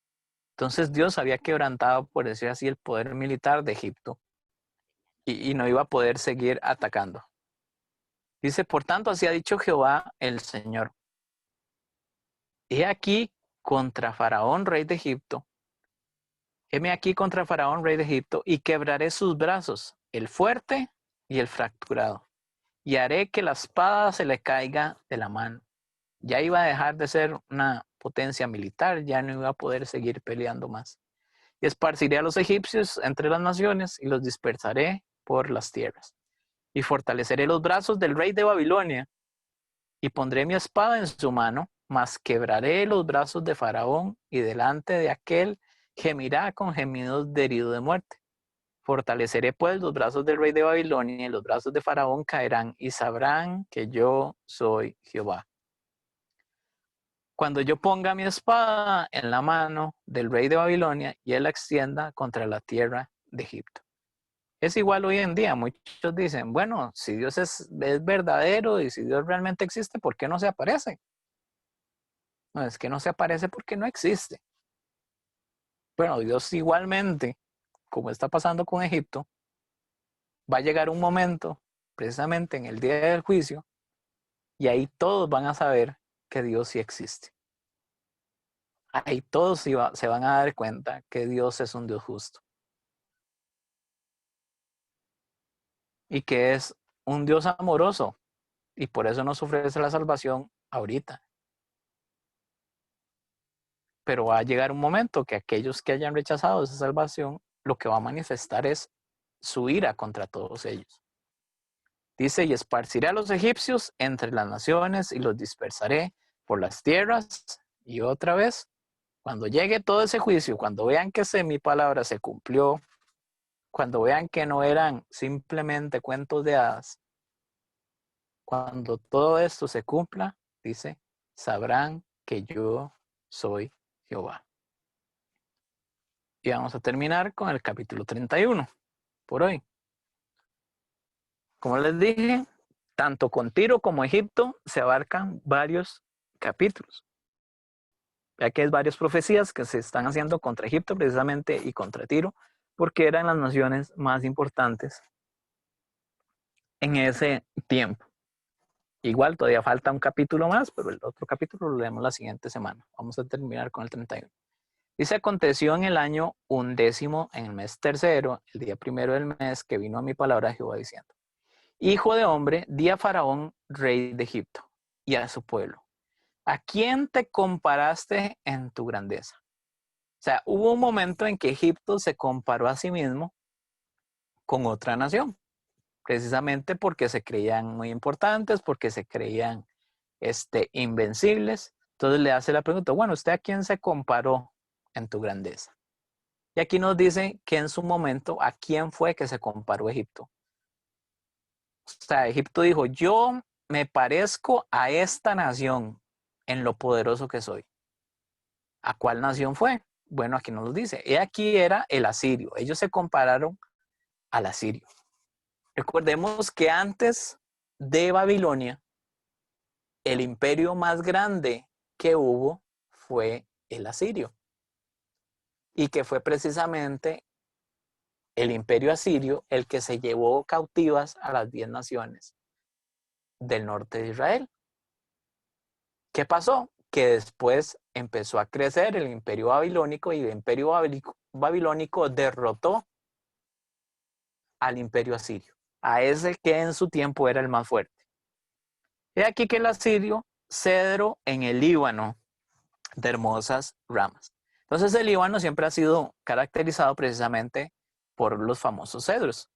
Entonces Dios había quebrantado, por decir así, el poder militar de Egipto y no iba a poder seguir atacando. Dice, por tanto, así ha dicho Jehová el Señor. He aquí contra Faraón, rey de Egipto. Heme aquí contra Faraón, rey de Egipto, y quebraré sus brazos, el fuerte y el fracturado. Y haré que la espada se le caiga de la mano. Ya iba a dejar de ser una potencia militar, ya no iba a poder seguir peleando más. Y esparciré a los egipcios entre las naciones y los dispersaré por las tierras. Y fortaleceré los brazos del rey de Babilonia y pondré mi espada en su mano, mas quebraré los brazos de Faraón y delante de aquel gemirá con gemidos de herido de muerte. Fortaleceré pues los brazos del rey de Babilonia y los brazos de Faraón caerán y sabrán que yo soy Jehová. Cuando yo ponga mi espada en la mano del rey de Babilonia y él la extienda contra la tierra de Egipto. Es igual hoy en día. Muchos dicen, bueno, si Dios es verdadero y si Dios realmente existe, ¿por qué no se aparece? No, es que no se aparece porque no existe. Bueno, Dios igualmente, como está pasando con Egipto, va a llegar un momento, precisamente en el día del juicio, y ahí todos van a saber que Dios sí existe. Ahí todos se van a dar cuenta que Dios es un Dios justo. Y que es un Dios amoroso. Y por eso nos ofrece la salvación ahorita. Pero va a llegar un momento que aquellos que hayan rechazado esa salvación, lo que va a manifestar es su ira contra todos ellos. Dice, y esparciré a los egipcios entre las naciones y los dispersaré por las tierras. Y otra vez, cuando llegue todo ese juicio, cuando vean que mi palabra se cumplió, cuando vean que no eran simplemente cuentos de hadas, cuando todo esto se cumpla, dice, sabrán que yo soy Jehová. Y vamos a terminar con el capítulo 31 por hoy. Como les dije, tanto con Tiro como Egipto se abarcan varios capítulos. Ya que hay varias profecías que se están haciendo contra Egipto precisamente y contra Tiro, porque eran las naciones más importantes en ese tiempo. Igual todavía falta un capítulo más, pero el otro capítulo lo leemos la siguiente semana. Vamos a terminar con el 31. Dice, aconteció en el año 11, en el mes tercero, el día primero del mes, que vino a mi palabra Jehová diciendo, hijo de hombre, di a Faraón, rey de Egipto, y a su pueblo, ¿a quién te comparaste en tu grandeza? O sea, hubo un momento en que Egipto se comparó a sí mismo con otra nación, precisamente porque se creían muy importantes, porque se creían invencibles. Entonces le hace la pregunta, bueno, ¿usted a quién se comparó en tu grandeza? Y aquí nos dice que en su momento, ¿a quién fue que se comparó Egipto? O sea, Egipto dijo, yo me parezco a esta nación en lo poderoso que soy. ¿A cuál nación fue? Bueno, aquí nos lo dice. Y aquí era el asirio. Ellos se compararon al asirio. Recordemos que antes de Babilonia, el imperio más grande que hubo fue el asirio. y que fue precisamente el imperio asirio el que se llevó cautivas a las 10 naciones del norte de Israel. ¿Qué pasó? Que después empezó a crecer el imperio babilónico y el imperio babilónico derrotó al imperio asirio, a ese que en su tiempo era el más fuerte. He aquí que el asirio, cedro en el Líbano de hermosas ramas. Entonces el Líbano siempre ha sido caracterizado precisamente por los famosos cedros,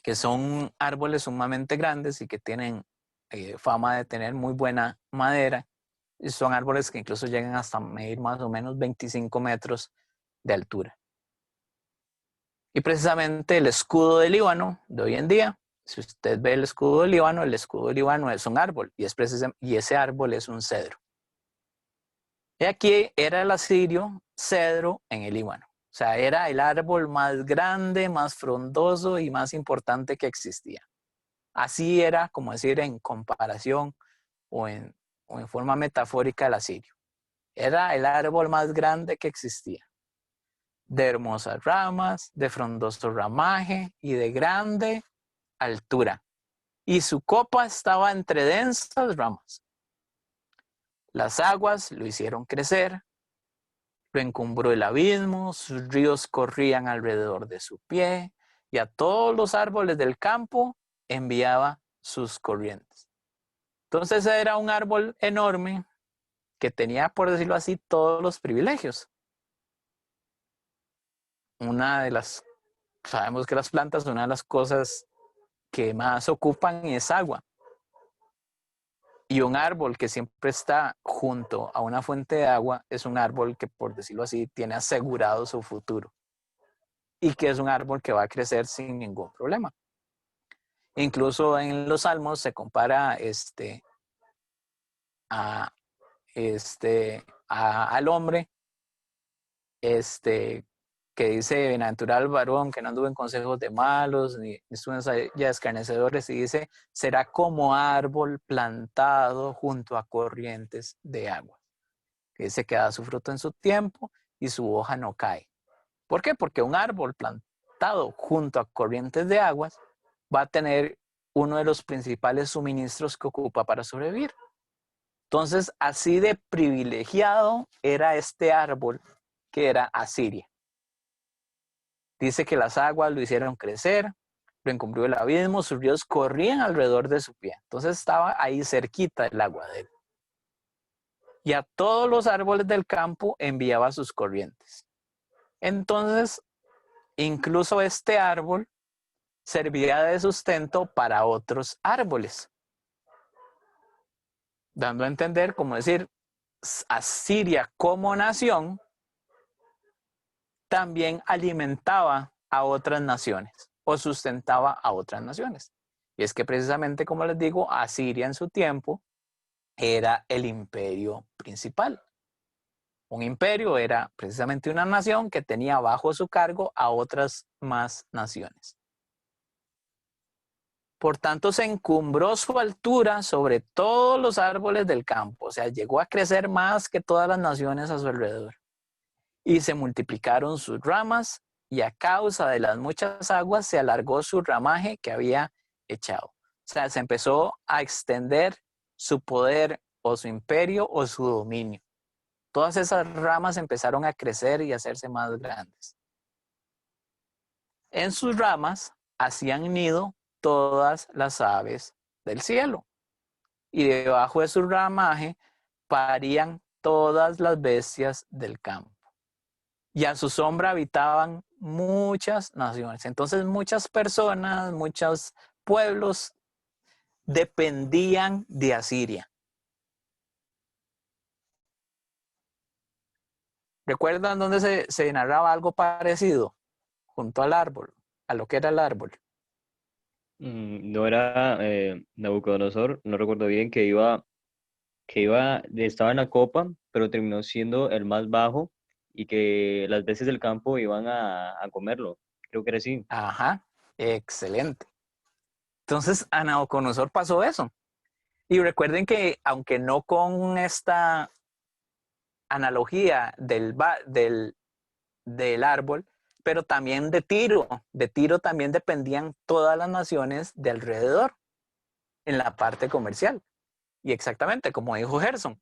que son árboles sumamente grandes y que tienen fama de tener muy buena madera. Y son árboles que incluso llegan hasta medir más o menos 25 metros de altura. Y precisamente el escudo del Líbano de hoy en día, si usted ve el escudo del Líbano es un árbol y ese árbol es un cedro. Y aquí era el asirio cedro en el Líbano. O sea, era el árbol más grande, más frondoso y más importante que existía. Así era, como decir, en comparación o en forma metafórica el asirio. Era el árbol más grande que existía, de hermosas ramas, de frondoso ramaje y de grande altura. Y su copa estaba entre densas ramas. Las aguas lo hicieron crecer, lo encumbró el abismo, sus ríos corrían alrededor de su pie, y a todos los árboles del campo enviaba sus corrientes. Entonces era un árbol enorme que tenía, por decirlo así, todos los privilegios. Sabemos que las plantas, una de las cosas que más ocupan es agua. Y un árbol que siempre está junto a una fuente de agua es un árbol que, por decirlo así, tiene asegurado su futuro. Y que es un árbol que va a crecer sin ningún problema. Incluso en los Salmos se compara al hombre que dice: bienaventurado el varón que no anduvo en consejos de malos, ni estuvo en ya escarnecedores, y dice: será como árbol plantado junto a corrientes de agua, que dice que da su fruto en su tiempo y su hoja no cae. ¿Por qué? Porque un árbol plantado junto a corrientes de aguas va a tener uno de los principales suministros que ocupa para sobrevivir. Entonces, así de privilegiado era este árbol que era Asiria. Dice que las aguas lo hicieron crecer, lo encubrió el abismo, sus ríos corrían alrededor de su pie. Entonces estaba ahí cerquita el agua de él. Y a todos los árboles del campo enviaba sus corrientes. Entonces, incluso este árbol servía de sustento para otros árboles, dando a entender, como decir, Asiria como nación también alimentaba a otras naciones o sustentaba a otras naciones. Y es que precisamente, como les digo, Asiria en su tiempo era el imperio principal. Un imperio era precisamente una nación que tenía bajo su cargo a otras más naciones. Por tanto, se encumbró su altura sobre todos los árboles del campo. O sea, llegó a crecer más que todas las naciones a su alrededor. Y se multiplicaron sus ramas, y a causa de las muchas aguas se alargó su ramaje que había echado. O sea, se empezó a extender su poder o su imperio o su dominio. Todas esas ramas empezaron a crecer y a hacerse más grandes. En sus ramas hacían nido todas las aves del cielo, y debajo de su ramaje parían todas las bestias del campo. Y a su sombra habitaban muchas naciones. Entonces muchas personas, muchos pueblos dependían de Asiria. ¿Recuerdan dónde se narraba algo parecido? Junto al árbol, a lo que era el árbol. No era Nabucodonosor, no recuerdo bien, estaba en la copa, pero terminó siendo el más bajo y que las bestias del campo iban a comerlo. Creo que era así. Ajá, excelente. Entonces a Nabucodonosor pasó eso. Y recuerden que aunque no con esta analogía del árbol, pero también de Tiro. De Tiro también dependían todas las naciones de alrededor en la parte comercial. Y exactamente, como dijo Gerson,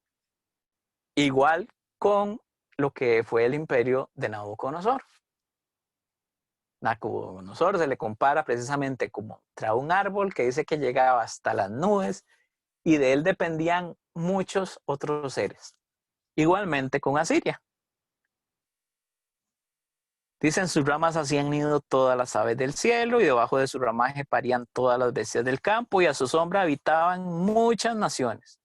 igual con lo que fue el imperio de Nabucodonosor. Nabucodonosor se le compara precisamente como tra un árbol que dice que llegaba hasta las nubes y de él dependían muchos otros seres. Igualmente con Asiria. Dicen, sus ramas hacían nido todas las aves del cielo y debajo de su ramaje parían todas las bestias del campo y a su sombra habitaban muchas naciones.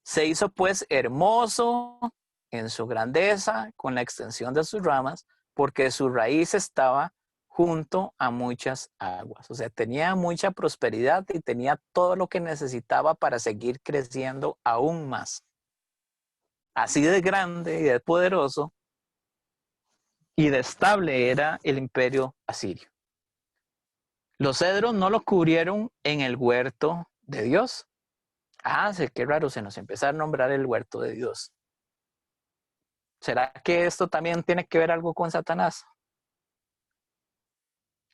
Se hizo pues hermoso en su grandeza con la extensión de sus ramas porque su raíz estaba junto a muchas aguas. O sea, tenía mucha prosperidad y tenía todo lo que necesitaba para seguir creciendo aún más. Así de grande y de poderoso y de estable era el imperio asirio. Los cedros no lo cubrieron en el huerto de Dios. Ah, sí, qué raro, se nos empieza a nombrar el huerto de Dios. ¿Será que esto también tiene que ver algo con Satanás?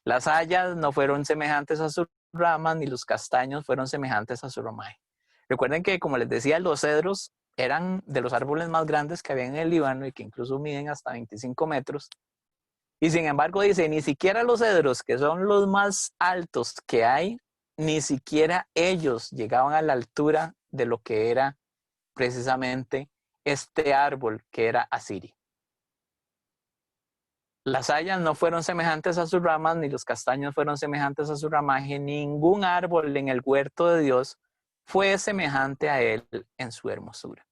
Las hayas no fueron semejantes a sus ramas, ni los castaños fueron semejantes a su ramaje. Recuerden que, como les decía, los cedros eran de los árboles más grandes que había en el Líbano y que incluso miden hasta 25 metros. Y sin embargo dice, ni siquiera los cedros, que son los más altos que hay, ni siquiera ellos llegaban a la altura de lo que era precisamente este árbol que era Asiria. Las hayas no fueron semejantes a sus ramas, ni los castaños fueron semejantes a su ramaje. Ningún árbol en el huerto de Dios fue semejante a él en su hermosura.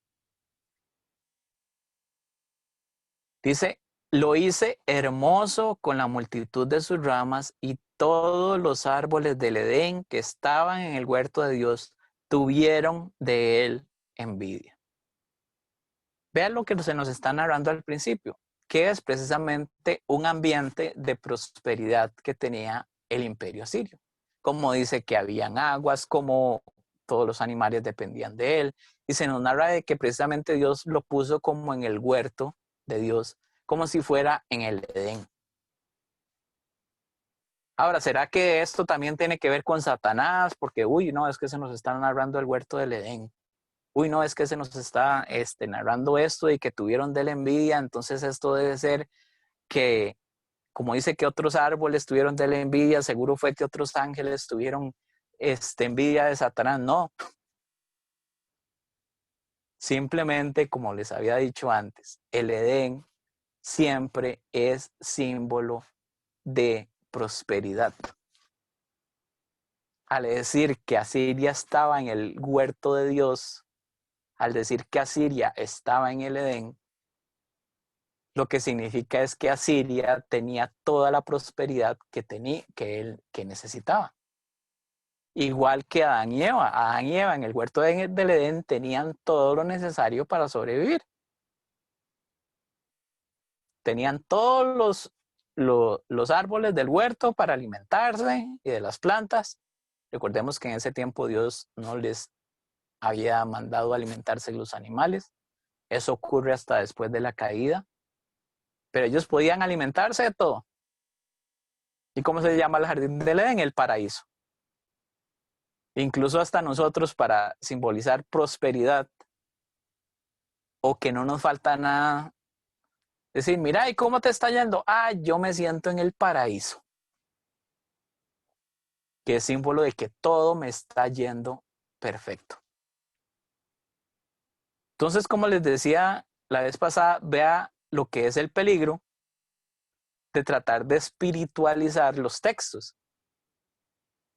Dice, lo hice hermoso con la multitud de sus ramas y todos los árboles del Edén que estaban en el huerto de Dios tuvieron de él envidia. Vean lo que se nos está narrando al principio, que es precisamente un ambiente de prosperidad que tenía el imperio asirio. Como dice que habían aguas, como todos los animales dependían de él, y se nos narra de que precisamente Dios lo puso como en el huerto de Dios, como si fuera en el Edén. Ahora, ¿será que esto también tiene que ver con Satanás? Porque, no, es que se nos está narrando el huerto del Edén. No, es que se nos está narrando esto y que tuvieron de la envidia, entonces esto debe ser que, como dice que otros árboles tuvieron de la envidia, seguro fue que otros ángeles tuvieron envidia de Satanás. No. Simplemente, como les había dicho antes, el Edén siempre es símbolo de prosperidad. Al decir que Asiria estaba en el huerto de Dios, al decir que Asiria estaba en el Edén, lo que significa es que Asiria tenía toda la prosperidad que necesitaba. Igual que Adán y Eva. Adán y Eva en el huerto del Edén tenían todo lo necesario para sobrevivir. Tenían todos los árboles del huerto para alimentarse y de las plantas. Recordemos que en ese tiempo Dios no les había mandado alimentarse los animales. Eso ocurre hasta después de la caída. Pero ellos podían alimentarse de todo. ¿Y cómo se llama el jardín del Edén? El paraíso. Incluso hasta nosotros, para simbolizar prosperidad o que no nos falta nada, decir, mira, ¿y cómo te está yendo? Ah, yo me siento en el paraíso. Que es símbolo de que todo me está yendo perfecto. Entonces, como les decía la vez pasada, vea lo que es el peligro de tratar de espiritualizar los textos.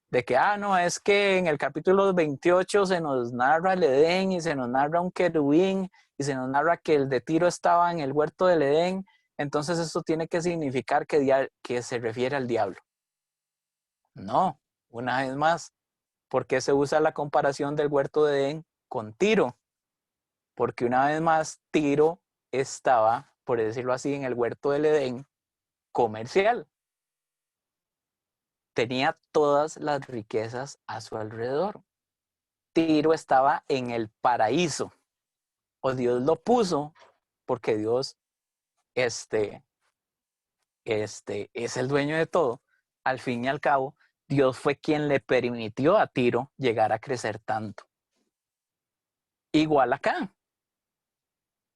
De que, no, es que en el capítulo 28 se nos narra el Edén y se nos narra un querubín y se nos narra que el de Tiro estaba en el huerto del Edén, entonces esto tiene que significar que se refiere al diablo. No, una vez más, ¿por qué se usa la comparación del huerto de Edén con Tiro? Porque una vez más, Tiro estaba, por decirlo así, en el huerto del Edén comercial. Tenía todas las riquezas a su alrededor. Tiro estaba en el paraíso. o Dios lo puso porque Dios es el dueño de todo. Al fin y al cabo, Dios fue quien le permitió a Tiro llegar a crecer tanto. Igual acá.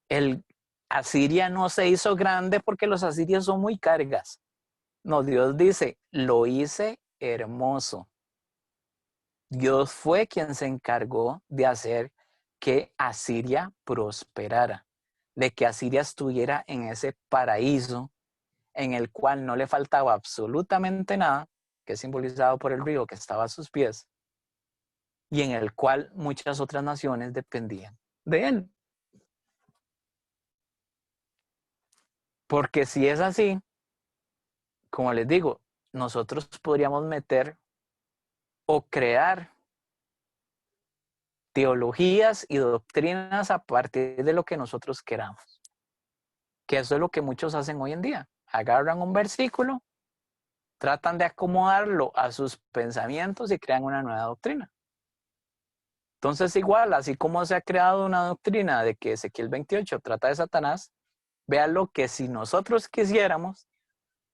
El Asiria no se hizo grande porque los asirios son muy cargas. No, Dios dice, lo hice hermoso. Dios fue quien se encargó de hacer que Asiria prosperara, de que Asiria estuviera en ese paraíso en el cual no le faltaba absolutamente nada, que es simbolizado por el río que estaba a sus pies, y en el cual muchas otras naciones dependían de él. Porque si es así, como les digo, nosotros podríamos meter o crear teologías y doctrinas a partir de lo que nosotros queramos. Que eso es lo que muchos hacen hoy en día. Agarran un versículo, tratan de acomodarlo a sus pensamientos y crean una nueva doctrina. Entonces, igual, así como se ha creado una doctrina de que Ezequiel 28 trata de Satanás, vean lo que si nosotros quisiéramos,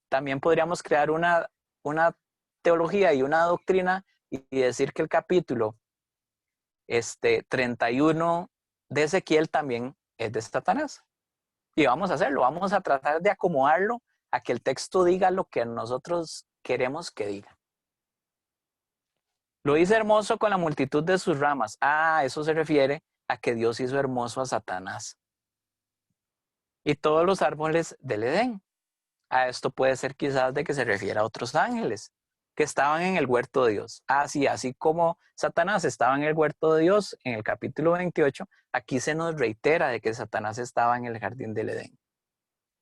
también podríamos crear una teología y una doctrina y decir que el capítulo 31 de Ezequiel también es de Satanás. Y vamos a hacerlo, vamos a tratar de acomodarlo a que el texto diga lo que nosotros queremos que diga. Lo hizo hermoso con la multitud de sus ramas. Eso se refiere a que Dios hizo hermoso a Satanás. Y todos los árboles del Edén. A esto puede ser quizás de que se refiere a otros ángeles que estaban en el huerto de Dios. Sí, así como Satanás estaba en el huerto de Dios en el capítulo 28, aquí se nos reitera de que Satanás estaba en el jardín del Edén.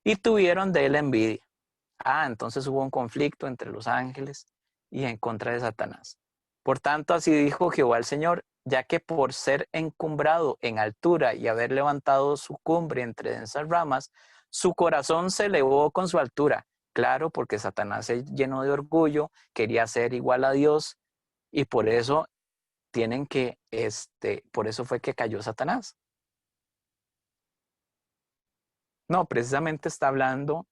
Y tuvieron de él envidia. Entonces hubo un conflicto entre los ángeles y en contra de Satanás. Por tanto, así dijo Jehová el Señor, ya que por ser encumbrado en altura y haber levantado su cumbre entre densas ramas, su corazón se elevó con su altura. Claro, porque Satanás se llenó de orgullo, quería ser igual a Dios y por eso por eso fue que cayó Satanás. No, precisamente está hablando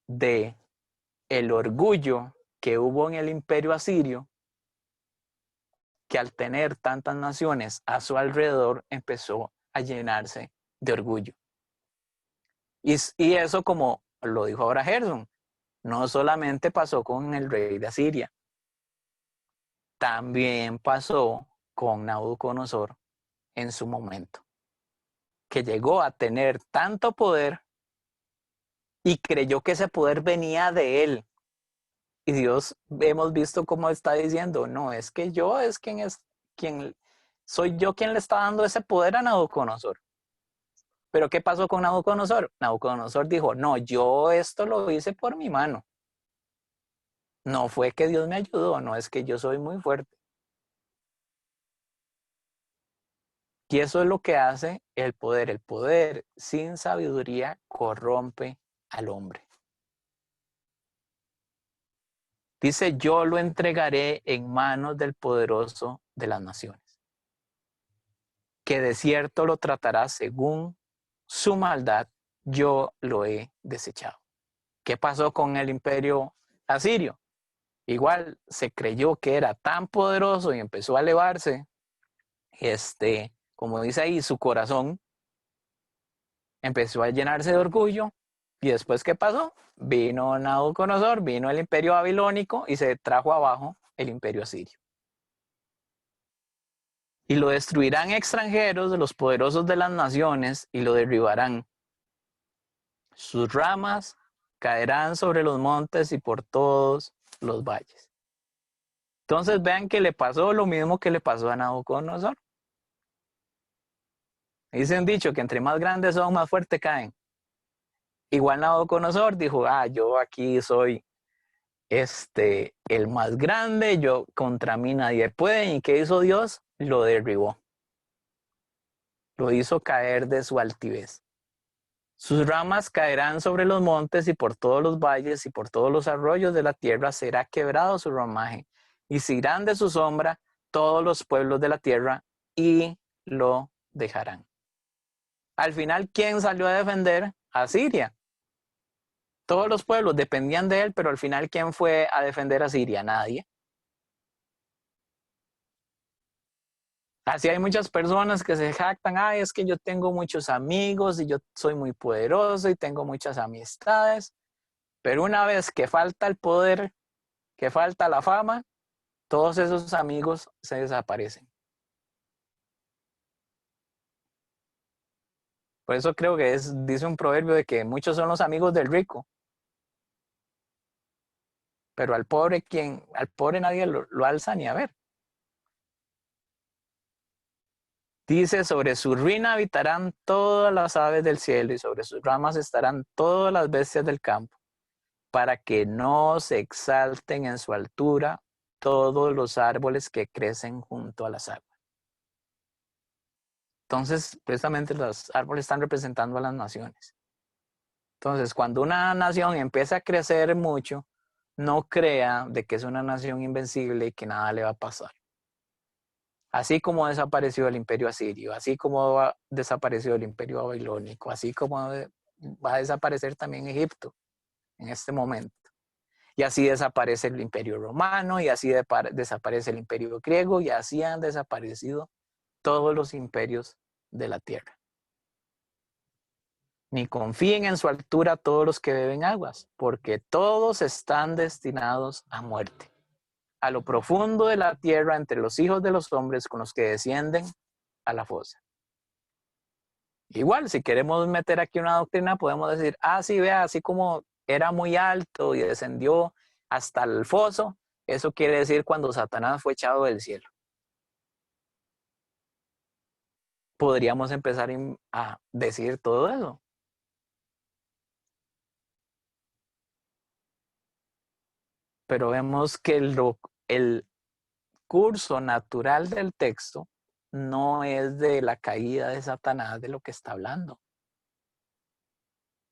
de el orgullo que hubo en el imperio asirio, que al tener tantas naciones a su alrededor empezó a llenarse de orgullo. Y eso, como lo dijo ahora Gerson, no solamente pasó con el rey de Asiria, también pasó con Nabucodonosor en su momento, que llegó a tener tanto poder y creyó que ese poder venía de él. Y Dios, hemos visto cómo está diciendo, no, es que yo es quien soy yo quien le está dando ese poder a Nabucodonosor. Pero ¿qué pasó con Nabucodonosor? Nabucodonosor dijo, no, yo esto lo hice por mi mano. No fue que Dios me ayudó, no es que yo soy muy fuerte. Y eso es lo que hace el poder. El poder sin sabiduría corrompe al hombre. Dice, yo lo entregaré en manos del poderoso de las naciones, que de cierto lo tratará según su maldad, yo lo he desechado. ¿Qué pasó con el imperio asirio? Igual se creyó que era tan poderoso y empezó a elevarse, como dice ahí, su corazón empezó a llenarse de orgullo. ¿Y después qué pasó? Vino Nabucodonosor, vino el imperio babilónico y se trajo abajo el imperio asirio. Y lo destruirán extranjeros de los poderosos de las naciones y lo derribarán. Sus ramas caerán sobre los montes y por todos los valles. Entonces vean que le pasó lo mismo que le pasó a Nabucodonosor. Dicen dicho que entre más grandes son, más fuerte caen. Igual Nabucodonosor dijo, yo aquí soy el más grande, yo contra mí nadie puede. ¿Y qué hizo Dios? Lo derribó. Lo hizo caer de su altivez. Sus ramas caerán sobre los montes y por todos los valles y por todos los arroyos de la tierra será quebrado su ramaje. Y se irán de su sombra todos los pueblos de la tierra y lo dejarán. Al final, ¿quién salió a defender a Siria? Todos los pueblos dependían de él, pero al final, ¿quién fue a defender a Siria? Nadie. Así hay muchas personas que se jactan, ay, es que yo tengo muchos amigos y yo soy muy poderoso y tengo muchas amistades, pero una vez que falta el poder, que falta la fama, todos esos amigos se desaparecen. Por eso creo que dice un proverbio de que muchos son los amigos del rico, pero al pobre nadie lo alza ni a ver. Dice, sobre su ruina habitarán todas las aves del cielo y sobre sus ramas estarán todas las bestias del campo, para que no se exalten en su altura todos los árboles que crecen junto a las aguas. Entonces, precisamente los árboles están representando a las naciones. Entonces, cuando una nación empieza a crecer mucho, no crea de que es una nación invencible y que nada le va a pasar. Así como desapareció el imperio asirio, así como desapareció el imperio babilónico, así como va a desaparecer también Egipto en este momento. Y así desaparece el imperio romano, y así desaparece el imperio griego, y así han desaparecido todos los imperios de la tierra. Ni confíen en su altura todos los que beben aguas, porque todos están destinados a muerte. A lo profundo de la tierra, entre los hijos de los hombres con los que descienden a la fosa. Igual, si queremos meter aquí una doctrina, podemos decir, sí, vea, así como era muy alto y descendió hasta el foso, eso quiere decir cuando Satanás fue echado del cielo. Podríamos empezar a decir todo eso. Pero vemos que el curso natural del texto no es de la caída de Satanás de lo que está hablando.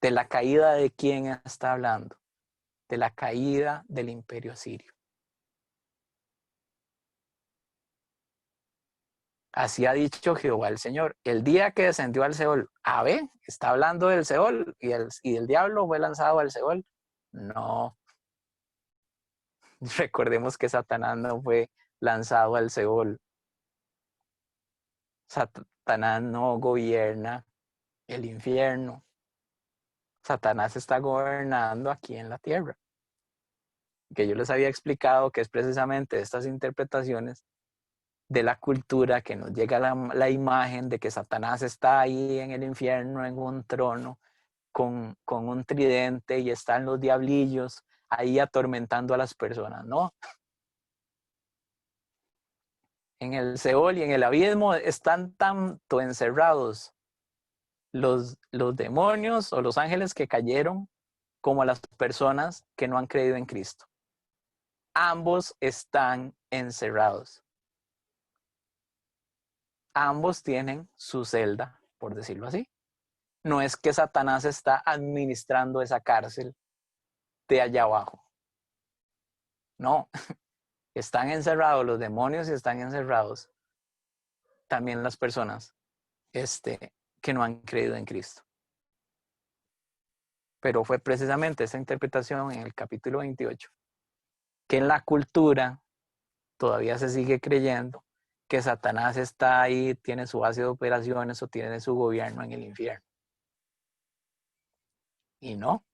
¿De la caída de quién está hablando? De la caída del imperio asirio. Así ha dicho Jehová el Señor. El día que descendió al Seol, está hablando del Seol y el diablo fue lanzado al Seol. No. Recordemos que Satanás no fue lanzado al Seol. Satanás no gobierna el infierno. Satanás está gobernando aquí en la tierra. Que yo les había explicado que es precisamente estas interpretaciones de la cultura que nos llega la imagen de que Satanás está ahí en el infierno, en un trono, con un tridente y están los diablillos ahí atormentando a las personas. No. En el Seol y en el abismo están tanto encerrados los demonios o los ángeles que cayeron como las personas que no han creído en Cristo. Ambos están encerrados. Ambos tienen su celda, por decirlo así. No es que Satanás está administrando esa cárcel de allá abajo. No, están encerrados los demonios y están encerrados también las personas que no han creído en Cristo. Pero fue precisamente esa interpretación en el capítulo 28, que en la cultura todavía se sigue creyendo que Satanás está ahí, tiene su base de operaciones o tiene su gobierno en el infierno. Y no.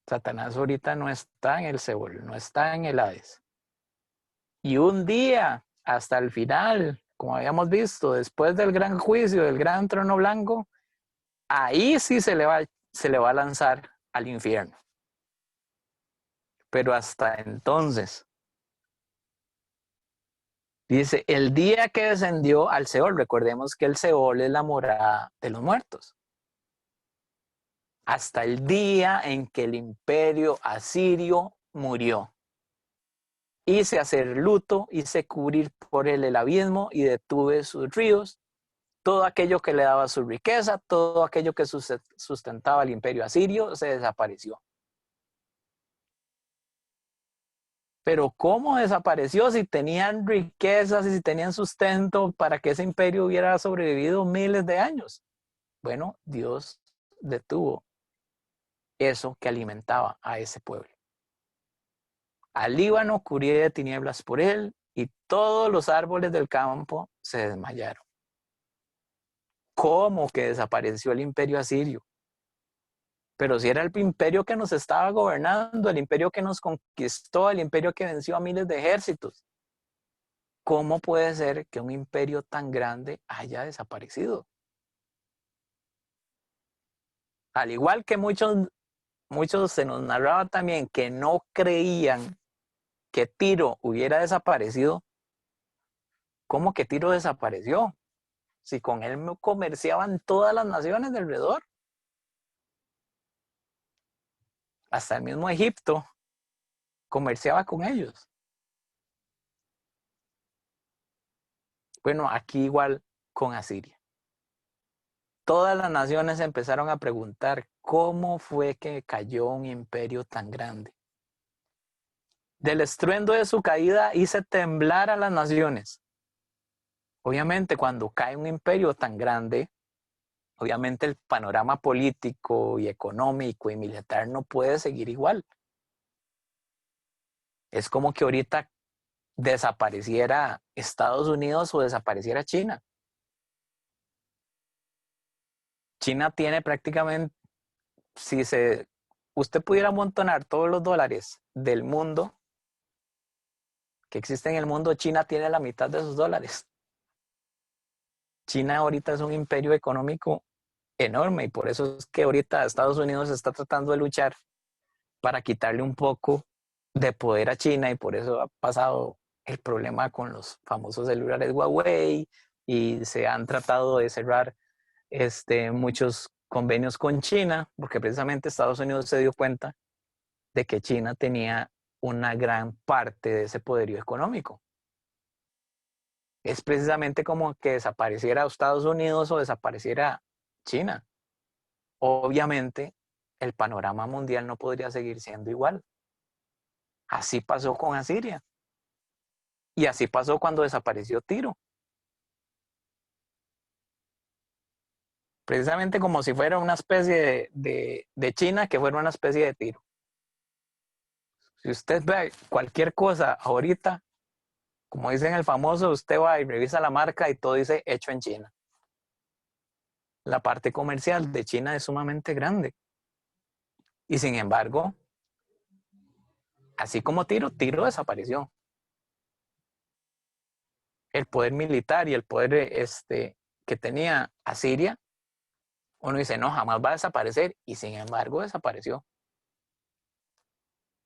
Satanás ahorita no está en el Seol, no está en el Hades. Y un día, hasta el final, como habíamos visto, después del gran juicio, del gran trono blanco, ahí sí se le va a lanzar al infierno. Pero hasta entonces, dice, el día que descendió al Seol, recordemos que el Seol es la morada de los muertos. Hasta el día en que el imperio asirio murió. Hice hacer luto, hice cubrir por él el abismo y detuve sus ríos. Todo aquello que le daba su riqueza, todo aquello que sustentaba el imperio asirio, se desapareció. Pero ¿cómo desapareció si tenían riquezas y si tenían sustento para que ese imperio hubiera sobrevivido miles de años? Bueno, Dios detuvo eso que alimentaba a ese pueblo. Al Líbano cubría de tinieblas por él y todos los árboles del campo se desmayaron. ¿Cómo que desapareció el imperio asirio? Pero si era el imperio que nos estaba gobernando, el imperio que nos conquistó, el imperio que venció a miles de ejércitos. ¿Cómo puede ser que un imperio tan grande haya desaparecido? Al igual que muchos se nos narraba también que no creían que Tiro hubiera desaparecido. ¿Cómo que Tiro desapareció? Si con él comerciaban todas las naciones de alrededor. Hasta el mismo Egipto comerciaba con ellos. Bueno, aquí igual con Asiria. Todas las naciones empezaron a preguntar cómo fue que cayó un imperio tan grande. Del estruendo de su caída hice temblar a las naciones. Obviamente, cuando cae un imperio tan grande, obviamente el panorama político y económico y militar no puede seguir igual. Es como que ahorita desapareciera Estados Unidos o desapareciera China. China tiene prácticamente, usted pudiera amontonar todos los dólares del mundo que existen en el mundo, China tiene la mitad de esos dólares. China ahorita es un imperio económico enorme y por eso es que ahorita Estados Unidos está tratando de luchar para quitarle un poco de poder a China y por eso ha pasado el problema con los famosos celulares Huawei y se han tratado de cerrar muchos convenios con China porque precisamente Estados Unidos se dio cuenta de que China tenía una gran parte de ese poderío económico. Es precisamente como que desapareciera Estados Unidos o desapareciera China. Obviamente, el panorama mundial no podría seguir siendo igual. Así pasó con Asiria. Y así pasó cuando desapareció Tiro. Precisamente como si fuera una especie de China que fuera una especie de Tiro. Si usted ve cualquier cosa ahorita, como dicen el famoso, usted va y revisa la marca y todo dice hecho en China. La parte comercial de China es sumamente grande. Y sin embargo, así como Tiro desapareció. El poder militar y el poder que tenía Asiria, uno dice, no, jamás va a desaparecer, y sin embargo desapareció.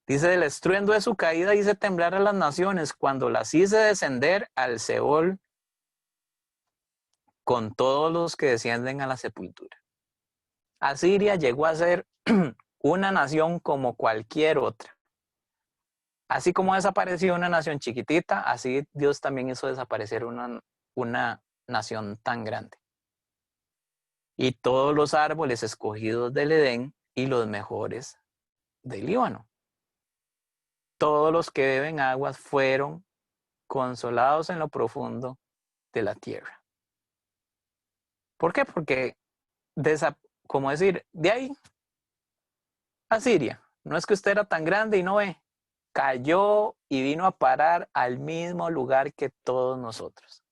Dice, del estruendo de su caída hice temblar a las naciones, cuando las hice descender al Seol con todos los que descienden a la sepultura. Asiria llegó a ser una nación como cualquier otra. Así como desapareció una nación chiquitita, así Dios también hizo desaparecer una nación tan grande. Y todos los árboles escogidos del Edén y los mejores del Líbano. Todos los que beben aguas fueron consolados en lo profundo de la tierra. ¿Por qué? Porque, como decir, de ahí a Siria, no es que usted era tan grande y no ve, cayó y vino a parar al mismo lugar que todos nosotros.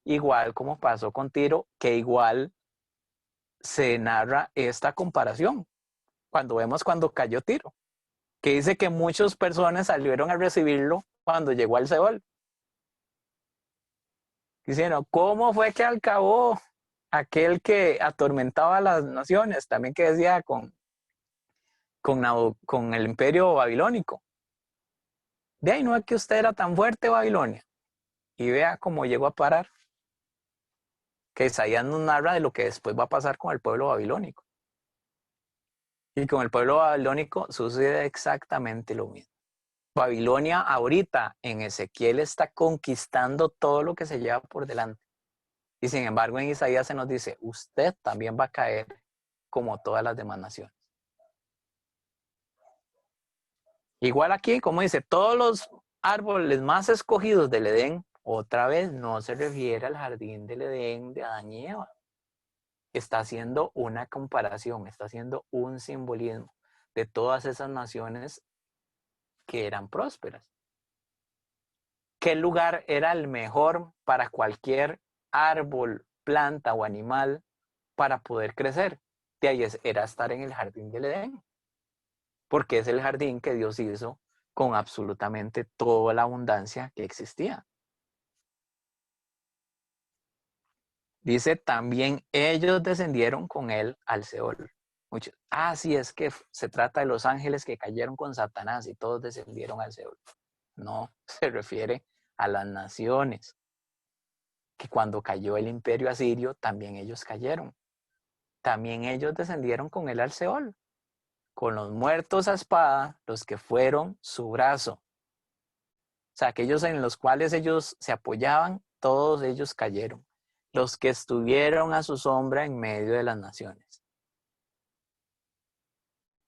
Igual como pasó con Tiro, que igual se narra esta comparación cuando vemos cuando cayó Tiro, que dice que muchas personas salieron a recibirlo cuando llegó al Seol. Diciendo, ¿cómo fue que acabó aquel que atormentaba a las naciones? También que decía con el imperio babilónico. De ahí no es que usted era tan fuerte, Babilonia. Y vea cómo llegó a parar. Que Isaías nos narra de lo que después va a pasar con el pueblo babilónico. Y con el pueblo babilónico sucede exactamente lo mismo. Babilonia ahorita en Ezequiel está conquistando todo lo que se lleva por delante. Y sin embargo en Isaías se nos dice, usted también va a caer como todas las demás naciones. Igual aquí, como dice, todos los árboles más escogidos del Edén, otra vez no se refiere al jardín del Edén de Adán y Eva. Está haciendo una comparación, está haciendo un simbolismo de todas esas naciones que eran prósperas. ¿Qué lugar era el mejor para cualquier árbol, planta o animal para poder crecer? De ahí era estar en el jardín del Edén, porque es el jardín que Dios hizo con absolutamente toda la abundancia que existía. Dice, también ellos descendieron con él al Seol. Muchos, sí, es que se trata de los ángeles que cayeron con Satanás y todos descendieron al Seol. No, se refiere a las naciones, que cuando cayó el imperio asirio, también ellos cayeron. También ellos descendieron con él al Seol, con los muertos a espada, los que fueron su brazo. O sea, aquellos en los cuales ellos se apoyaban, todos ellos cayeron. Los que estuvieron a su sombra en medio de las naciones.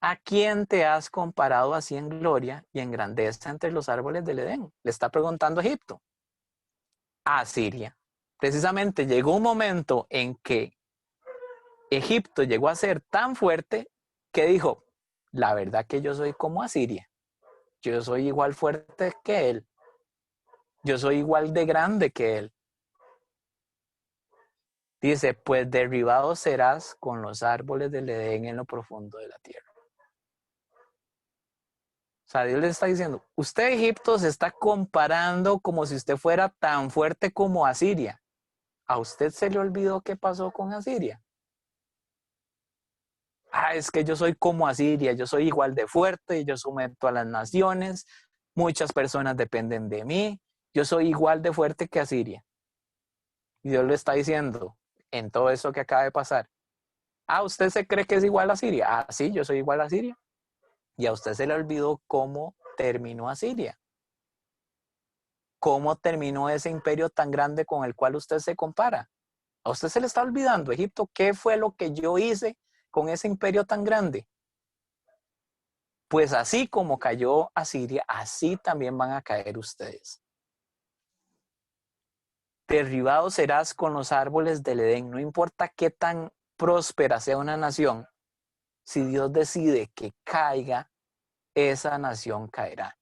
¿A quién te has comparado así en gloria y en grandeza entre los árboles del Edén? Le está preguntando Egipto. A Siria. Precisamente llegó un momento en que Egipto llegó a ser tan fuerte que dijo, la verdad que yo soy como Asiria. Yo soy igual fuerte que él. Yo soy igual de grande que él. Dice, pues derribado serás con los árboles del Edén en lo profundo de la tierra. O sea, Dios le está diciendo, usted Egipto se está comparando como si usted fuera tan fuerte como Asiria. ¿A usted se le olvidó qué pasó con Asiria? Es que yo soy como Asiria, yo soy igual de fuerte, yo someto a las naciones, muchas personas dependen de mí, yo soy igual de fuerte que Asiria. Y Dios le está diciendo en todo eso que acaba de pasar, ¿usted se cree que es igual a Siria? Sí, yo soy igual a Siria. Y a usted se le olvidó cómo terminó Asiria. ¿Cómo terminó ese imperio tan grande con el cual usted se compara? A usted se le está olvidando, Egipto, ¿qué fue lo que yo hice con ese imperio tan grande? Pues así como cayó Asiria, así también van a caer ustedes. Derribado serás con los árboles del Edén. No importa qué tan próspera sea una nación, si Dios decide que caiga, esa nación caerá.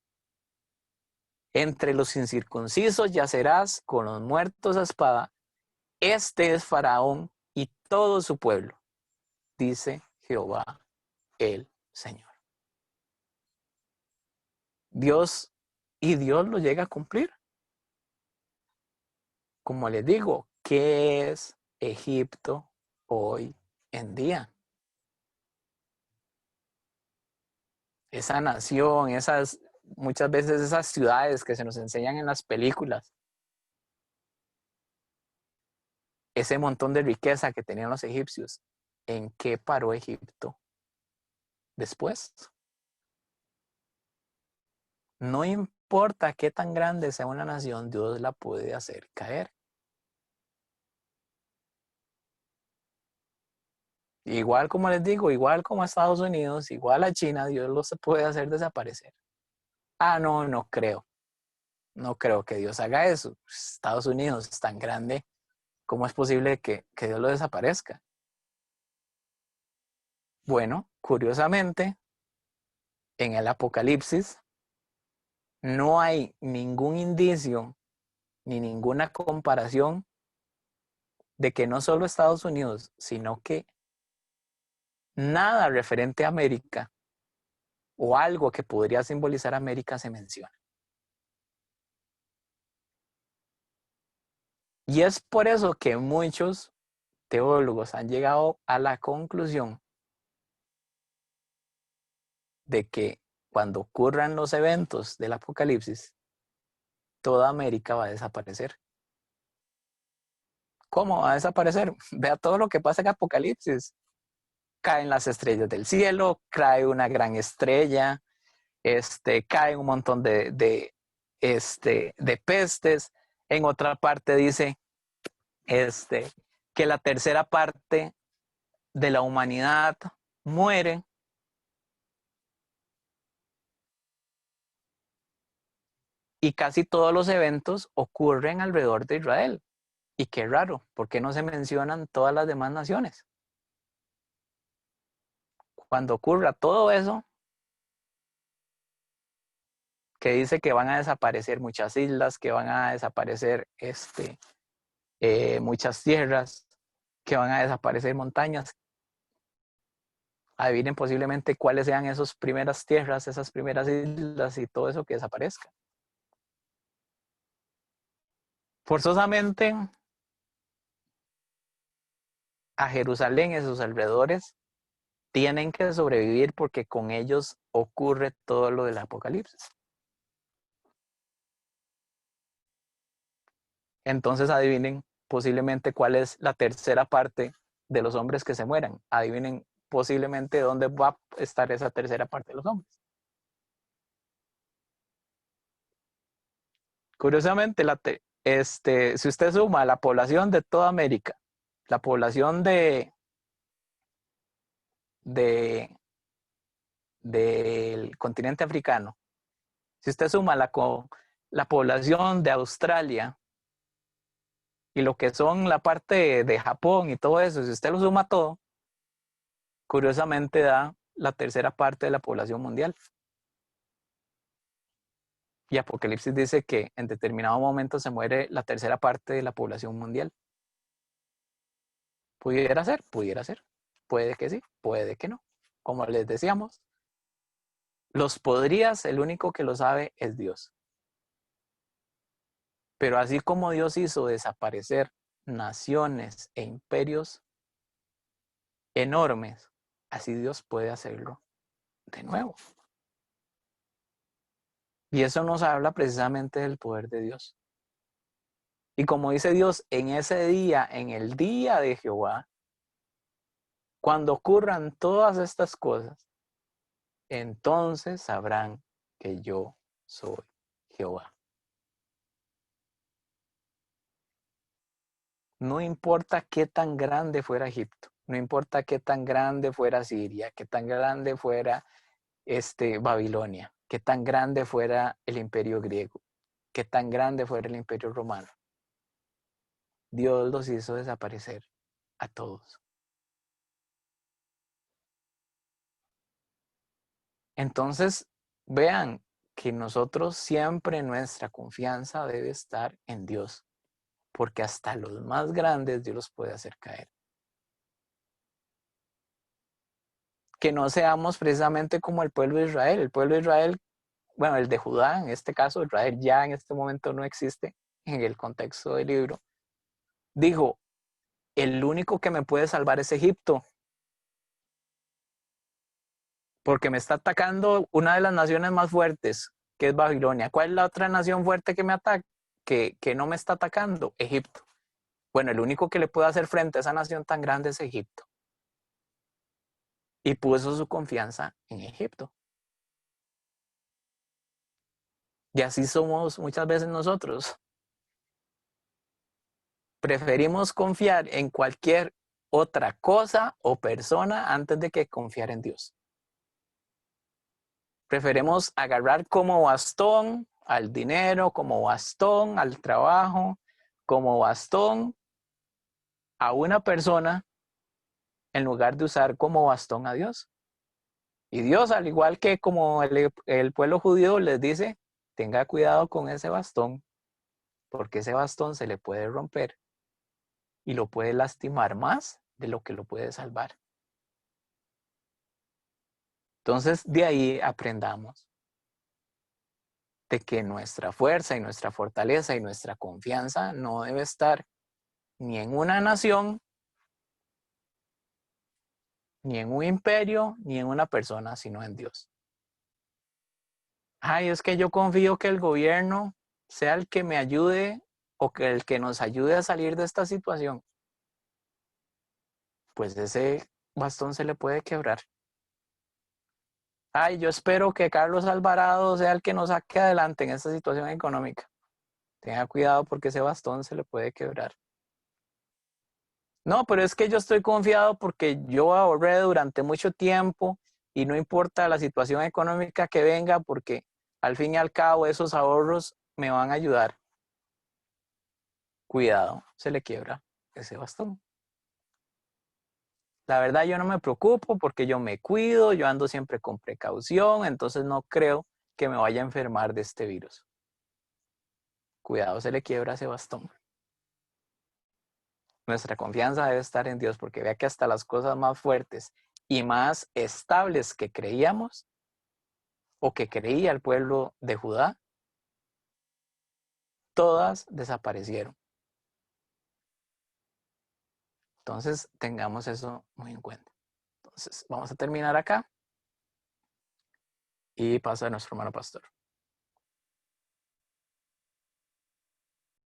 Entre los incircuncisos yacerás con los muertos a espada. Este es Faraón y todo su pueblo, dice Jehová el Señor. Dios lo llega a cumplir. Como les digo, ¿qué es Egipto hoy en día? Esa nación, muchas veces esas ciudades que se nos enseñan en las películas, ese montón de riqueza que tenían los egipcios, ¿en qué paró Egipto después? No importa qué tan grande sea una nación, Dios la puede hacer caer. Igual como les digo, igual como a Estados Unidos, igual a China, Dios los puede hacer desaparecer. No, no creo. No creo que Dios haga eso. Estados Unidos es tan grande, ¿cómo es posible que Dios lo desaparezca? Bueno, curiosamente, en el Apocalipsis no hay ningún indicio ni ninguna comparación de que no solo Estados Unidos, sino que nada referente a América o algo que podría simbolizar América se menciona. Y es por eso que muchos teólogos han llegado a la conclusión de que cuando ocurran los eventos del Apocalipsis, toda América va a desaparecer. ¿Cómo va a desaparecer? Vea todo lo que pasa en Apocalipsis. Caen las estrellas del cielo, cae una gran estrella, cae un montón de pestes. En otra parte dice que la tercera parte de la humanidad muere. Y casi todos los eventos ocurren alrededor de Israel. Y qué raro, ¿por qué no se mencionan todas las demás naciones? Cuando ocurra todo eso, que dice que van a desaparecer muchas islas, que van a desaparecer muchas tierras, que van a desaparecer montañas. Adivinen posiblemente cuáles sean esas primeras tierras, esas primeras islas y todo eso que desaparezca. Forzosamente a Jerusalén y sus alrededores tienen que sobrevivir porque con ellos ocurre todo lo del Apocalipsis. Entonces adivinen posiblemente cuál es la tercera parte de los hombres que se mueran. Adivinen posiblemente dónde va a estar esa tercera parte de los hombres. Curiosamente, si usted suma la población de toda América, la población del continente africano, si usted suma la población de Australia y lo que son la parte de Japón y todo eso, si usted lo suma todo, curiosamente da la tercera parte de la población mundial. Y Apocalipsis dice que en determinado momento se muere la tercera parte de la población mundial. Pudiera ser. Puede que sí, puede que no. Como les decíamos, los podrías, el único que lo sabe es Dios. Pero así como Dios hizo desaparecer naciones e imperios enormes, así Dios puede hacerlo de nuevo. Y eso nos habla precisamente del poder de Dios. Y como dice Dios, en ese día, en el día de Jehová, cuando ocurran todas estas cosas, entonces sabrán que yo soy Jehová. No importa qué tan grande fuera Egipto, no importa qué tan grande fuera Siria, qué tan grande fuera Babilonia, qué tan grande fuera el imperio griego, qué tan grande fuera el imperio romano. Dios los hizo desaparecer a todos. Entonces, vean que nosotros siempre nuestra confianza debe estar en Dios, porque hasta los más grandes Dios los puede hacer caer. Que no seamos precisamente como el pueblo de Israel. El pueblo de Israel, bueno, el de Judá, en este caso, Israel ya en este momento no existe en el contexto del libro. Dijo, el único que me puede salvar es Egipto, porque me está atacando una de las naciones más fuertes, que es Babilonia. ¿Cuál es la otra nación fuerte que me ataca? Que no me está atacando, Egipto. Bueno, el único que le puede hacer frente a esa nación tan grande es Egipto. Y puso su confianza en Egipto. Y así somos muchas veces nosotros. Preferimos confiar en cualquier otra cosa o persona antes de que confiar en Dios. Preferimos agarrar como bastón al dinero, como bastón al trabajo, como bastón a una persona en lugar de usar como bastón a Dios. Y Dios, al igual que como el pueblo judío les dice, tenga cuidado con ese bastón, porque ese bastón se le puede romper y lo puede lastimar más de lo que lo puede salvar. Entonces, de ahí aprendamos de que nuestra fuerza y nuestra fortaleza y nuestra confianza no debe estar ni en una nación, ni en un imperio, ni en una persona, sino en Dios. Ay, es que yo confío que el gobierno sea el que me ayude o que el que nos ayude a salir de esta situación. Pues ese bastón se le puede quebrar. Ay, yo espero que Carlos Alvarado sea el que nos saque adelante en esta situación económica. Tenga cuidado porque ese bastón se le puede quebrar. No, pero es que yo estoy confiado porque yo ahorré durante mucho tiempo y no importa la situación económica que venga porque al fin y al cabo esos ahorros me van a ayudar, cuidado, se le quiebra ese bastón. La verdad, yo no me preocupo porque yo me cuido, yo ando siempre con precaución, entonces no creo que me vaya a enfermar de este virus. Cuidado, se le quiebra ese bastón. Nuestra confianza debe estar en Dios, porque vea que hasta las cosas más fuertes y más estables que creíamos o que creía el pueblo de Judá, todas desaparecieron. Entonces, tengamos eso muy en cuenta. Entonces, vamos a terminar acá y paso a nuestro hermano pastor.